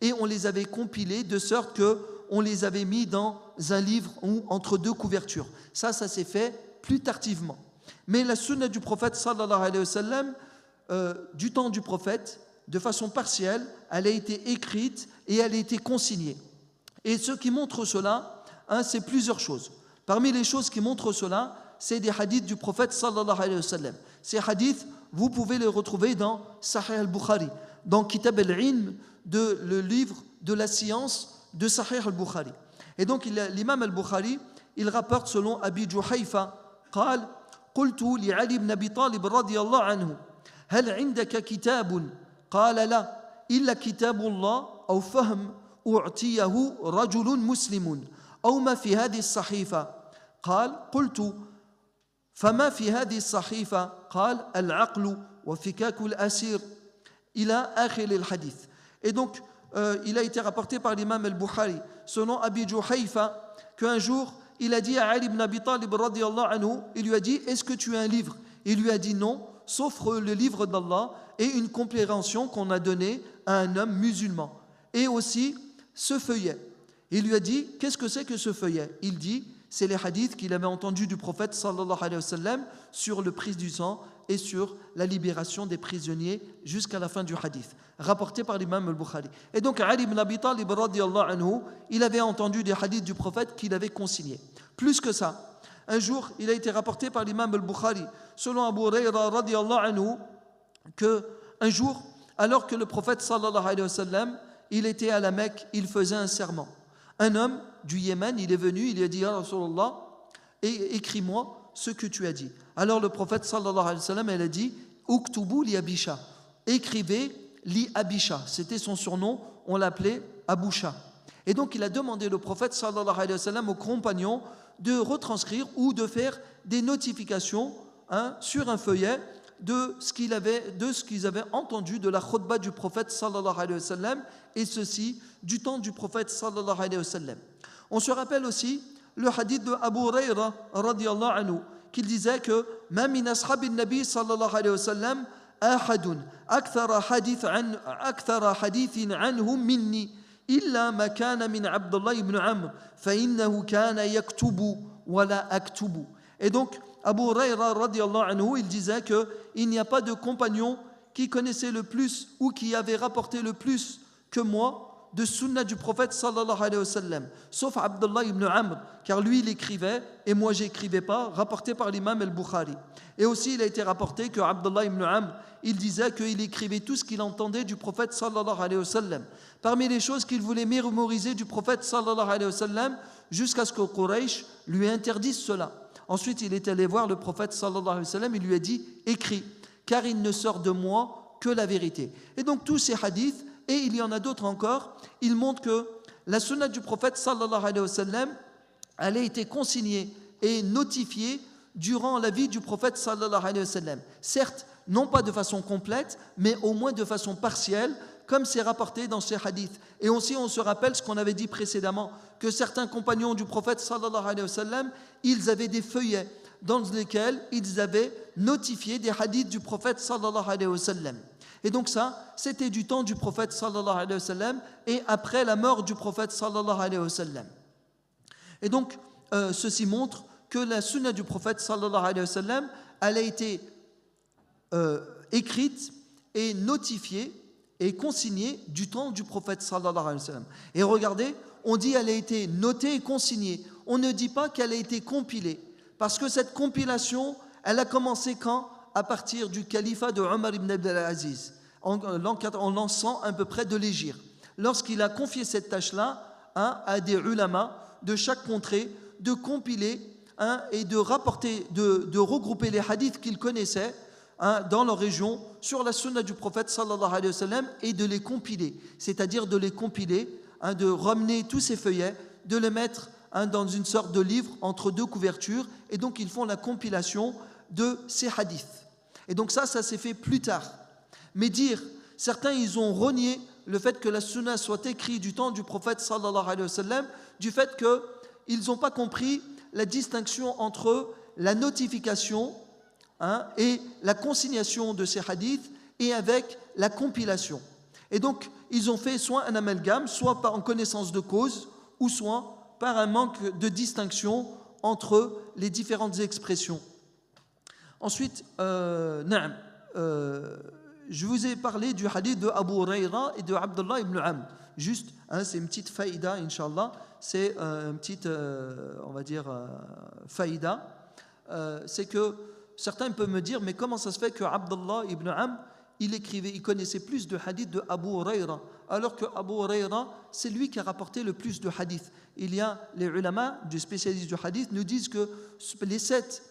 et on les avait compilés de sorte qu'on les avait mis dans un livre ou entre deux couvertures. Ça s'est fait plus tardivement. Mais la sunna du prophète sallallahu alayhi wa sallam, du temps du prophète, de façon partielle, elle a été écrite et elle a été consignée. Et ce qui montre cela, c'est plusieurs choses. Parmi les choses qui montrent cela, c'est des hadiths du prophète sallallahu alayhi wa sallam. Ces hadiths, vous pouvez les retrouver dans Sahih al-Bukhari, dans Kitab al-Ilm, le livre de la science de Sahih al-Bukhari. Et donc l'imam al-Bukhari, il rapporte selon Abi Juhayfa, قال قلت لعلي بن أبي طالب رضي الله عنه هل عندك كتاب قال لا إلا كتاب الله أو فهم أعطيه رجل مسلم أو ما في هذه الصحيفة قال قلت فما في هذه الصحيفة قال العقل وفكاك الأسير إلى آخر الحديث. Et donc il a été rapporté par l'imam al-Bukhari selon Abi Juhayfa qu'un jour il a dit à Ali ibn Abi Talib radiyallahu anhu, il lui a dit est-ce que tu as un livre? Il lui a dit non, sauf le livre d'Allah et une compréhension qu'on a donnée à un homme musulman. Et aussi ce feuillet. Il lui a dit qu'est-ce que c'est que ce feuillet? Il dit c'est les hadiths qu'il avait entendus du prophète sallallahu alayhi wa sallam sur le prix du sang et sur la libération des prisonniers jusqu'à la fin du hadith, rapporté par l'imam al-Bukhari. Et donc Ali ibn Abi Talib radiyallahu anhu, il avait entendu des hadiths du prophète qu'il avait consignés. Plus que ça, un jour, il a été rapporté par l'imam al-Bukhari, selon Abu Hurayra radiyallahu anhu, que un jour, alors que le prophète sallallahu alayhi wa sallam, il était à la Mecque, il faisait un serment. Un homme du Yémen, il est venu, il a dit « Ya Rasulallah, écris-moi ce que tu as dit ». Alors le prophète sallallahu alayhi wa sallam, il a dit « Uktubu li Abisha ». Écrivez li Abisha. C'était son surnom, on l'appelait Aboucha. Et donc il a demandé le prophète sallallahu alayhi wa sallam aux compagnons de retranscrire ou de faire des notifications sur un feuillet de ce qu'ils avaient entendu de la khutbah du prophète sallallahu alayhi wa sallam, et ceci du temps du prophète sallallahu alayhi wa sallam. On se rappelle aussi le hadith de Abu Hurayra radiyallahu anhu, qu'il disait que ma min ashabin nabi sallallahu alayhi wa sallam ahadun akthara hadithin anhum minni illa ma kana min Abdullah ibn Amr fa innahu kana yaktubu wa la aktubu. Et donc Abu Hurayra radiyallahu anhu, il disait qu'il n'y a pas de compagnon qui connaissait le plus ou qui avait rapporté le plus que moi de sunna du prophète sallallahu alayhi wa sallam, sauf Abdullah ibn Amr, car lui il écrivait et moi j'écrivais pas, rapporté par l'imam al-Bukhari. Et aussi il a été rapporté que Abdullah ibn Amr, il disait qu'il écrivait tout ce qu'il entendait du prophète sallallahu alayhi wa sallam. Parmi les choses qu'il voulait mémoriser du prophète sallallahu alayhi wa sallam, jusqu'à ce que Quraysh lui interdise cela. Ensuite, il est allé voir le prophète sallallahu alayhi wa sallam, il lui a dit « Écris, car il ne sort de moi que la vérité ». Et donc tous ces hadiths, et il y en a d'autres encore, ils montrent que la sunna du prophète sallallahu alayhi wa sallam, elle a été consignée et notifiée durant la vie du prophète sallallahu alayhi wa sallam. Certes, non pas de façon complète, mais au moins de façon partielle, comme c'est rapporté dans ces hadiths. Et aussi, on se rappelle ce qu'on avait dit précédemment, que certains compagnons du prophète sallallahu alayhi wa sallam, ils avaient des feuillets dans lesquels ils avaient notifié des hadiths du prophète sallallahu alayhi wa sallam. Et donc ça, c'était du temps du prophète sallallahu alayhi wa sallam et après la mort du prophète sallallahu alayhi wa sallam. Et donc, ceci montre que la sunna du prophète sallallahu alayhi wa sallam, elle a été écrite et notifiée et consignée du temps du prophète sallallahu alayhi wa sallam. Et regardez, on dit qu'elle a été notée et consignée. On ne dit pas qu'elle a été compilée. Parce que cette compilation, elle a commencé quand? À partir du califat de Omar ibn Abdelaziz, en lançant à peu près de l'Égypte. Lorsqu'il a confié cette tâche-là à des ulama de chaque contrée, de compiler et de rapporter, de regrouper les hadiths qu'ils connaissaient dans leur région sur la sunna du prophète sallallahu alayhi wa sallam et de les compiler, c'est-à-dire de les compiler, de ramener tous ces feuillets, de les mettre dans une sorte de livre entre deux couvertures, et donc ils font la compilation de ces hadiths. Et donc ça s'est fait plus tard. Mais certains ils ont renié le fait que la sunna soit écrite du temps du prophète sallallahu alayhi wa sallam, du fait qu'ils n'ont pas compris la distinction entre la notification et la consignation de ces hadiths et avec la compilation. Et donc ils ont fait soit un amalgame, soit par en connaissance de cause, ou soit par un manque de distinction entre les différentes expressions. Ensuite, je vous ai parlé du hadith de Abu Hurayra et de Abdullah ibn Amr. Juste, c'est une petite faïda, Inch'Allah. C'est une petite, on va dire, faïda. C'est que certains peuvent me dire, mais comment ça se fait que Abdullah ibn Amr, il connaissait plus de hadiths de Abu Hurayra, alors que Abu Huraira, c'est lui qui a rapporté le plus de hadiths. Il y a les ulama, des spécialistes du hadith, nous disent que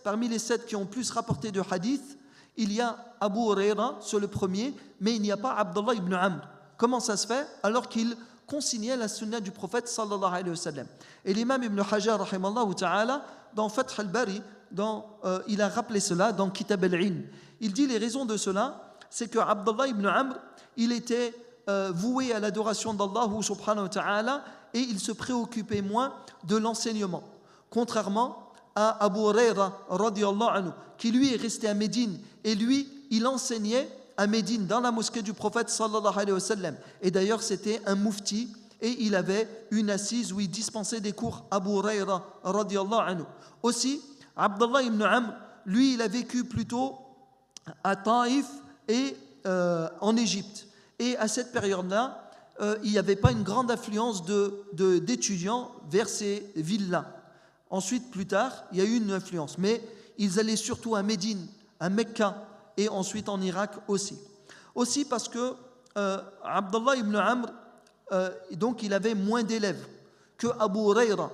parmi les 7 qui ont plus rapporté de hadiths, il y a Abu Huraira, c'est le premier, mais il n'y a pas Abdullah ibn Amr. Comment ça se fait alors qu'il consignait la sunna du prophète sallallahu alayhi wa sallam? Et l'imam Ibn Hajar, rahimallahu ta'ala, dans Fath al-Bari, il a rappelé cela dans Kitab al-Ilm. Il dit les raisons de cela, c'est que Abdullah ibn Amr, il était voué à l'adoration d'Allah subhanahu wa ta'ala et il se préoccupait moins de l'enseignement. Contrairement à Abu Huraira radiyallahu anhu, qui lui est resté à Médine et lui, il enseignait à Médine dans la mosquée du prophète sallallahu alayhi wa sallam. Et d'ailleurs, c'était un mufti et il avait une assise où il dispensait des cours. Abu Huraira radiyallahu anhu. Aussi, Abdullah ibn Amr, lui, il a vécu plutôt à Taïf et en Égypte. Et à cette période-là, il n'y avait pas une grande affluence d'étudiants vers ces villes-là. Ensuite, plus tard, il y a eu une influence. Mais ils allaient surtout à Médine, à Mecca et ensuite en Irak aussi. Aussi parce que Abdullah ibn Amr, donc il avait moins d'élèves que Abu Huraira.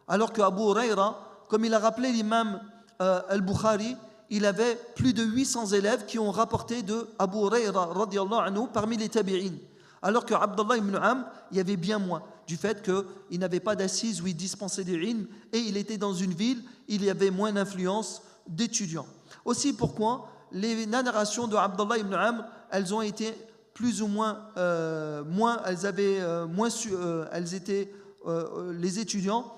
Alors que Abu Huraira, comme il a rappelé l'imam al-Bukhari, il avait plus de 800 élèves qui ont rapporté de Abu Huraira radiyallahu anhu parmi les tabi'in. Alors que Abdullah ibn Amr, il y avait bien moins, du fait qu'il n'avait pas d'assises où il dispensait des ilms et il était dans une ville, il y avait moins d'influence d'étudiants. Aussi pourquoi les narrations de Abdullah ibn Amr, elles ont été plus ou moins, elles étaient les étudiants,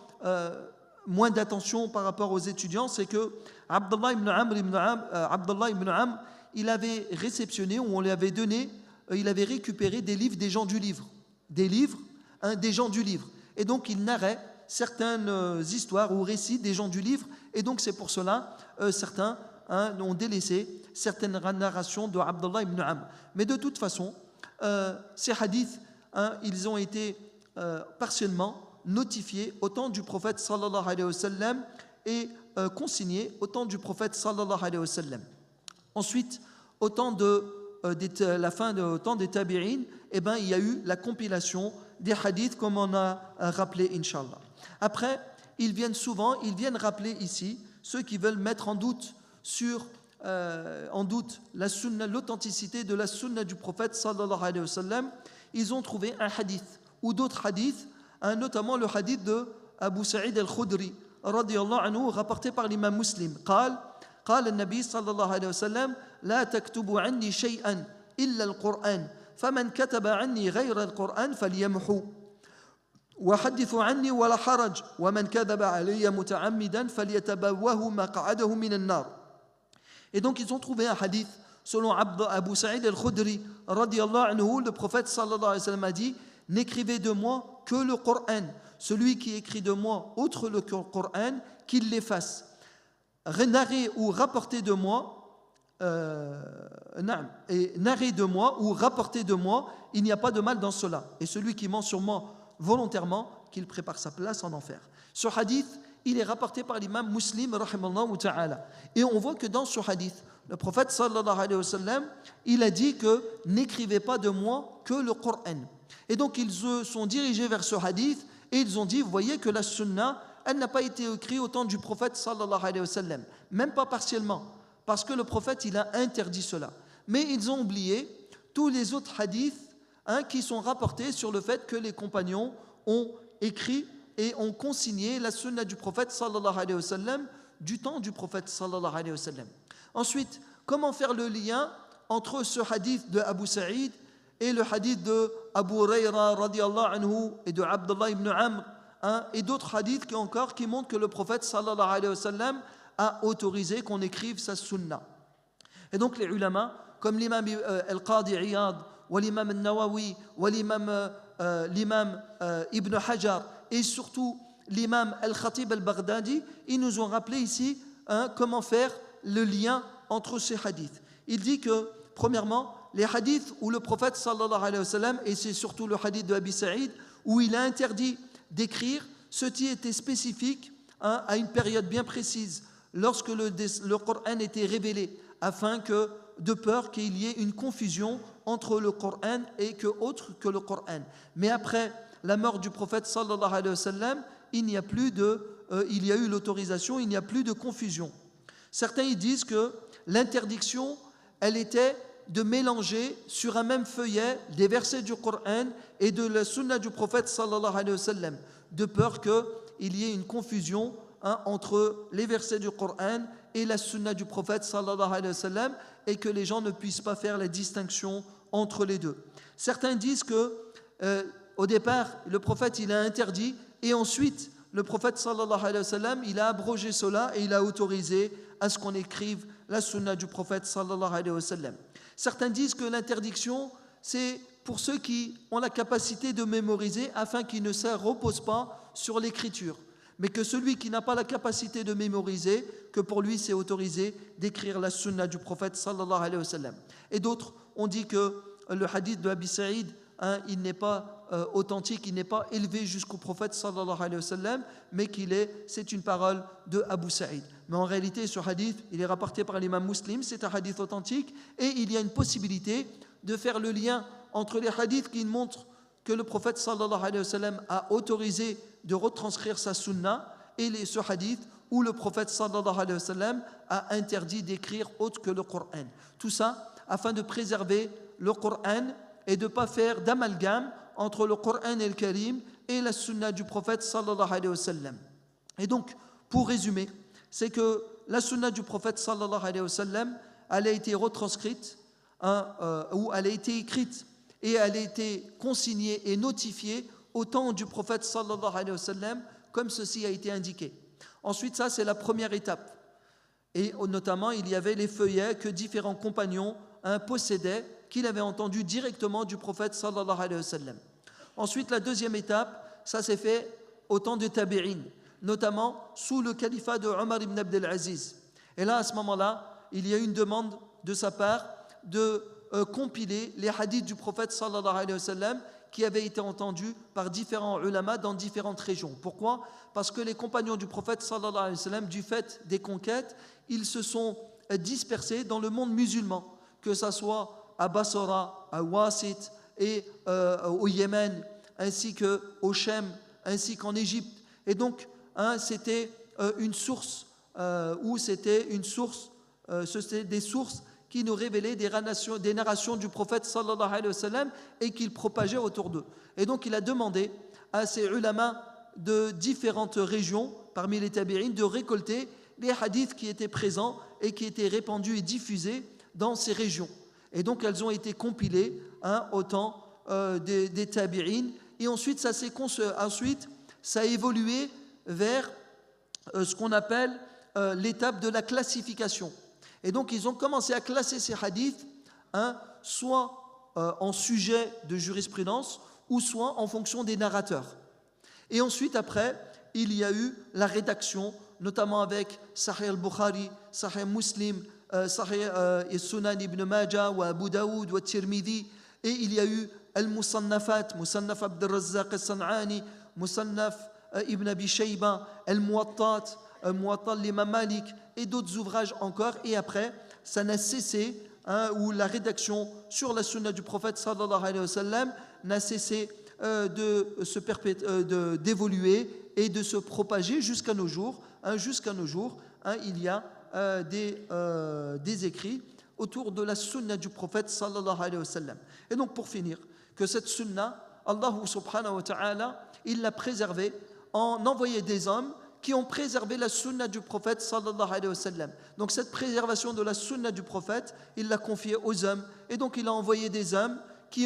moins d'attention par rapport aux étudiants, c'est que Abdullah ibn Amr, il avait réceptionné, ou on lui avait donné, il avait récupéré des livres des gens du livre. Des gens du livre. Et donc il narrait certaines histoires ou récits des gens du livre. Et donc c'est pour cela, certains ont délaissé certaines narrations de Abdullah ibn Amr. Mais de toute façon, ces hadiths, ils ont été partiellement notifiés au temps du prophète sallallahu alayhi wa sallam et consignés au temps du prophète sallallahu alayhi wa sallam. Ensuite, au temps au temps des tabi'in, il y a eu la compilation des hadiths comme on a rappelé, Inch'Allah. Après, ils viennent rappeler ici, ceux qui veulent mettre en doute la sunna, l'authenticité de la sunna du prophète sallallahu alayhi wa sallam, ils ont trouvé un hadith ou d'autres hadiths, notamment le hadith de Abu Sa'id al-Khudri radiyallahu anhu, rapporté par l'imam Muslim. قال النبي صلى الله عليه وسلم لا تكتبوا عني شيئا إلا القرآن فمن كتب عني غير القرآن فليمحو وحدثوا عني ولا حرج ومن كذب علي متعمدا فليتبوه مقعده من النار. Et donc ils ont trouvé un hadith selon Abu Sa'id al-Khudri radiyallahu anhu, le prophète sallallahu alayhi wa sallam a dit: n'écrivez de moi que le Coran, celui qui écrit de moi autre le Coran, qu'il l'efface. Narrer ou rapporter de moi, narrer de moi ou rapporter de moi, il n'y a pas de mal dans cela. Et celui qui ment sur moi volontairement, qu'il prépare sa place en enfer. Ce hadith, il est rapporté par l'imam Muslim rahimallahu ta'ala. Et on voit que dans ce hadith, le prophète sallallahu alayhi wa sallam, il a dit que n'écrivez pas de moi que le Coran. Et donc ils se sont dirigés vers ce hadith et ils ont dit, vous voyez que la sunna, elle n'a pas été écrite au temps du prophète sallallahu alayhi wa sallam, même pas partiellement, parce que le prophète il a interdit cela. Mais ils ont oublié tous les autres hadiths qui sont rapportés sur le fait que les compagnons ont écrit et ont consigné la sunna du prophète sallallahu alayhi wa sallam du temps du prophète sallallahu alayhi wa sallam. Ensuite, comment faire le lien entre ce hadith de Abu Sa'id et le hadith de Abu Huraira radiyallahu anhu et de Abdullah ibn Amr, et d'autres hadiths qui montrent que le prophète sallallahu alayhi wa sallam a autorisé qu'on écrive sa sunna. Et donc les ulama, comme l'imam al-Qadi Iyad, ou l'imam al-Nawawi, ou l'imam Ibn Hajar, et surtout l'imam al-Khatib al-Baghdadi, ils nous ont rappelé ici comment faire le lien entre ces hadiths. Il dit que, premièrement, les hadiths où le prophète sallallahu alayhi wa sallam, et c'est surtout le hadith de Abi Sa'id, où il a interdit d'écrire, ceci était spécifique à une période bien précise, lorsque le Coran était révélé, afin que, de peur qu'il y ait une confusion entre le Coran et que autre que le Coran. Mais après la mort du prophète sallallahu alayhi wa sallam, il y a eu l'autorisation, il n'y a plus de confusion. Certains ils disent que l'interdiction, elle était de mélanger sur un même feuillet des versets du Coran et de la sunna du prophète sallallahu alayhi wa sallam, de peur qu'il y ait une confusion entre les versets du Coran et la sunna du prophète sallallahu alayhi wa sallam, et que les gens ne puissent pas faire la distinction entre les deux. Certains disent que au départ le prophète il a interdit et ensuite le prophète sallallahu alayhi wa sallam il a abrogé cela et il a autorisé à ce qu'on écrive la sunna du prophète sallallahu alayhi wa sallam. Certains disent que l'interdiction c'est pour ceux qui ont la capacité de mémoriser afin qu'ils ne se reposent pas sur l'écriture, mais que celui qui n'a pas la capacité de mémoriser, que pour lui c'est autorisé d'écrire la sunna du prophète sallallahu alayhi wa sallam. Et d'autres ont dit que le hadith de Abi Saïd, il n'est pas authentique, il n'est pas élevé jusqu'au prophète sallallahu alayhi wa sallam, mais c'est une parole de Abu Saïd. Mais en réalité ce hadith, il est rapporté par l'imam Muslim, c'est un hadith authentique, et il y a une possibilité de faire le lien entre les hadiths qui montrent que le prophète sallallahu alayhi wa sallam a autorisé de retranscrire sa sunna et ce hadith où le prophète sallallahu alayhi wa sallam a interdit d'écrire autre que le Coran. Tout ça afin de préserver le Coran et de ne pas faire d'amalgame entre le Coran et le Karim et la sunna du prophète sallallahu alayhi wa sallam. Et donc, pour résumer, c'est que la sunna du prophète sallallahu alayhi wa sallam, elle a été retranscrite, ou elle a été écrite et elle a été consignée et notifiée au temps du prophète sallallahu alayhi wa sallam, comme ceci a été indiqué. Ensuite, ça c'est la première étape. Et notamment, il y avait les feuillets que différents compagnons possédaient, qu'il avait entendu directement du prophète sallallahu alayhi wa sallam. Ensuite, la deuxième étape, ça s'est fait au temps de Tabi'in, notamment sous le califat de Omar ibn Abdel Aziz. Et là, à ce moment-là, il y a eu une demande de sa part de compiler les hadiths du prophète sallallahu alayhi wa sallam qui avaient été entendus par différents ulama dans différentes régions. Pourquoi ? Parce que les compagnons du prophète sallallahu alayhi wa sallam, du fait des conquêtes, ils se sont dispersés dans le monde musulman, que ce soit à Bassora, à Wasit et au Yémen, ainsi qu'au Shem, ainsi qu'en Égypte. Et donc, c'était une source, c'était des sources qui nous révélaient des narrations du prophète sallallahu alayhi wa sallam et qu'il propageait autour d'eux. Et donc il a demandé à ces ulama de différentes régions, parmi les tabi'in, de récolter les hadiths qui étaient présents et qui étaient répandus et diffusés dans ces régions. Et donc elles ont été compilées au temps des tabi'in. Et ensuite ça a évolué vers ce qu'on appelle l'étape de la classification. Et donc ils ont commencé à classer ces hadiths, soit en sujet de jurisprudence, ou soit en fonction des narrateurs. Et ensuite, après, il y a eu la rédaction, notamment avec Sahih al-Bukhari, Sahih Muslim, Sahih Sunan ibn Majah, ou Abu Daoud, ou Tirmidhi, et il y a eu al-Musannafat, Musannaf Abd al-Razzaq al-San'ani, Musannaf ibn Abi Shayba, al-Muwattat, Muwatta l'imam Malik et d'autres ouvrages encore. Et après, ça n'a cessé, où la rédaction sur la sunna du prophète sallallahu alayhi wa sallam n'a cessé d'évoluer et de se propager jusqu'à nos jours. Il y a des écrits autour de la sunna du prophète sallallahu alayhi wa sallam. Et donc pour finir, que cette sunna, Allah subhanahu wa ta'ala, il l'a préservée en envoyant des hommes qui ont préservé la sunna du prophète sallallahu alayhi wa sallam. Donc cette préservation de la sunna du prophète, il l'a confiée aux hommes. Et donc il a envoyé des hommes qui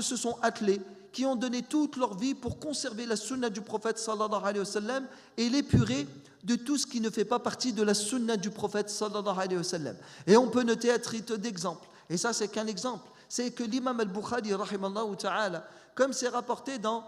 se sont attelés, qui ont donné toute leur vie pour conserver la sunna du prophète sallallahu alayhi wa sallam et l'épurer de tout ce qui ne fait pas partie de la sunna du prophète sallallahu alayhi wa sallam. Et on peut noter à titre d'exemple, et ça c'est qu'un exemple, c'est que l'imam al-Bukhari, rahimallahu ta'ala, comme c'est rapporté dans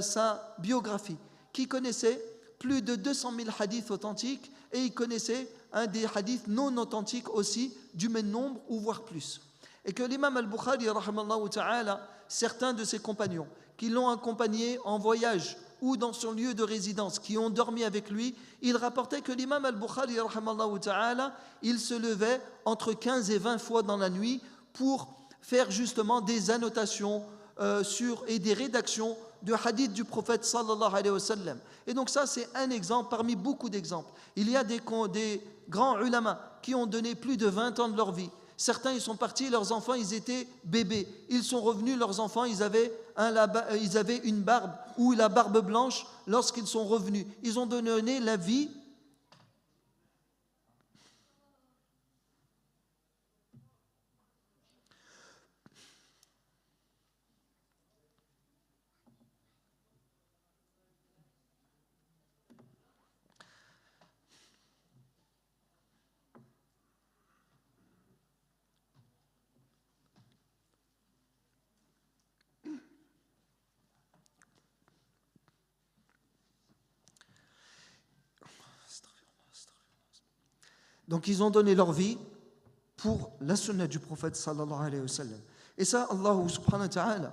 sa biographie, qui connaissait plus de 200 000 hadiths authentiques, et il connaissait des hadiths non authentiques aussi, du même nombre ou voire plus. Et que l'imam al-Bukhari, rahimallahu ta'ala, certains de ses compagnons qui l'ont accompagné en voyage ou dans son lieu de résidence, qui ont dormi avec lui, il rapportait que l'imam al-Bukhari, rahimallahu ta'ala, il se levait entre 15 et 20 fois dans la nuit pour faire justement des annotations et des rédactions de hadith du prophète sallallahu alayhi wa sallam. Et donc ça, c'est un exemple parmi beaucoup d'exemples. Il y a des grands ulama qui ont donné plus de 20 ans de leur vie. Certains, ils sont partis, leurs enfants, ils étaient bébés. Ils sont revenus, leurs enfants, ils avaient une barbe ou la barbe blanche lorsqu'ils sont revenus. Ils ont donné la vie. Donc ils ont donné leur vie pour la sunna du prophète sallallahu alayhi wa sallam. Et ça, Allah subhanahu wa ta'ala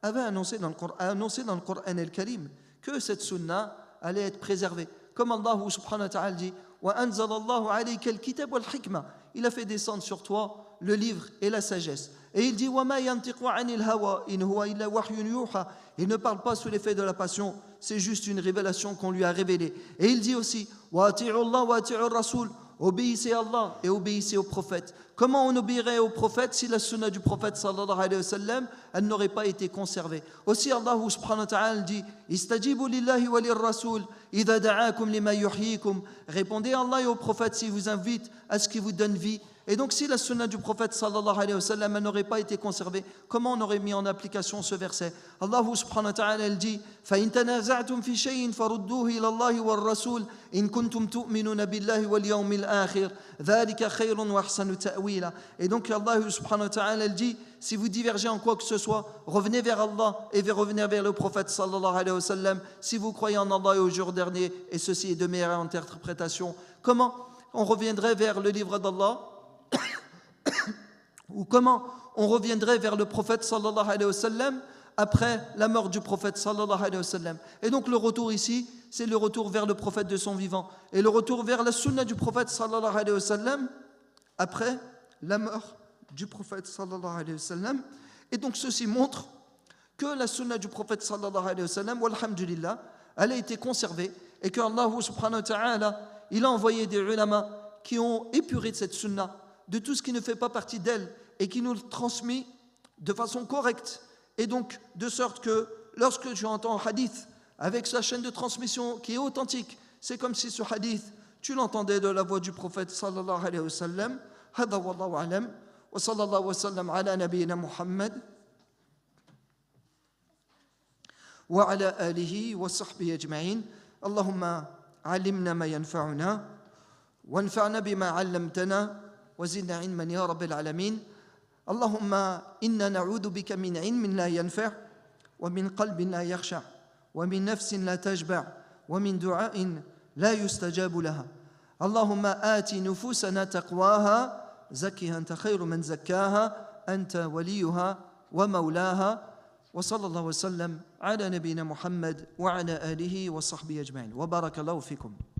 avait annoncé dans le Coran al-Karim que cette sunna allait être préservée. Comme Allah subhanahu wa ta'ala dit, وَأَنزَلَ اللَّهُ عَلَيْكَ الْكِتَابَ وَالْحِكْمَةَ. Il a fait descendre sur toi le livre et la sagesse. Et il dit, وَمَا يَنْتِقُ عَنِ الْهَوَى إِنْ هُوَ إِلَّا وَحْيٌ يُوحَى. Il ne parle pas sous l'effet de la passion, c'est juste une révélation qu'on lui a révélée. Et il dit aussi, وَأَطِيعُوا اللَّهَ وَأَطِيعُوا الرَّسُولَ. Obéissez à Allah et obéissez au prophète. Comment on obéirait au prophète si la sunna du prophète sallallahu alayhi wa sallam, elle n'aurait pas été conservée? Aussi Allah subhanahu wa ta'ala dit, Istajibu lillahi wa lirrasul idha da'akum lima yuhyikum. Répondez à Allah et au prophète s'il vous invite à ce qui vous donne vie. Et donc si la sunna du prophète sallallahu alayhi wa sallam n'aurait pas été conservée, comment on aurait mis en application ce verset? Allah subhanahu wa ta'ala dit, فَإِن تَنَازَعْتُمْ فِي شَيْءٍ فَرُدُّوهُ إِلَى اللَّهِ وَالرَّسُولِ إِن كُنتُمْ تُؤْمِنُونَ بِاللَّهِ وَالْيَوْمِ الْآخِرِ ذَلِكَ خَيْرٌ وَأَحْسَنُ تَأْوِيلًا. Et donc Allah subhanahu wa ta'ala dit, si vous divergez en quoi que ce soit, revenez vers Allah et revenez vers le prophète sallallahu alayhi wa sallam si vous croyez en Allah et au jour dernier, et ceci est de meilleure interprétation. Comment on reviendrait vers le livre d'Allah? Ou comment on reviendrait vers le prophète sallallahu alayhi wa sallam après la mort du prophète sallallahu alayhi wa sallam? Et donc le retour ici, c'est le retour vers le prophète de son vivant et le retour vers la sunna du prophète sallallahu alayhi wa sallam après la mort du prophète sallallahu alayhi wa sallam. Et donc ceci montre que la sunna du prophète sallallahu alayhi wa sallam, walhamdulillah, elle a été conservée et que Allah subhanahu wa ta'ala, il a envoyé des ulama qui ont épuré de cette sunna, de tout ce qui ne fait pas partie d'elle et qui nous le transmet de façon correcte. Et donc, de sorte que lorsque tu entends un hadith avec sa chaîne de transmission qui est authentique, c'est comme si ce hadith, tu l'entendais de la voix du prophète sallallahu alayhi wa sallam. Hada wallahu alam, wa sallallahu wa sallam ala nabiyyina Muhammad wa ala alihi wa sahbihi ajma'in. Allahumma alimna ma yanfa'una وانفعنا بما علمتنا وزدنا علما يا رب العالمين. اللهم إنا نعوذ بك من علم لا ينفع ومن قلب لا يخشع ومن نفس لا تشبع ومن دعاء لا يستجاب لها. اللهم آت نفوسنا تقواها زكها أنت خير من زكاها أنت وليها ومولاها. وصلى الله وسلم على نبينا محمد وعلى آله وصحبه أجمعين وبارك الله فيكم.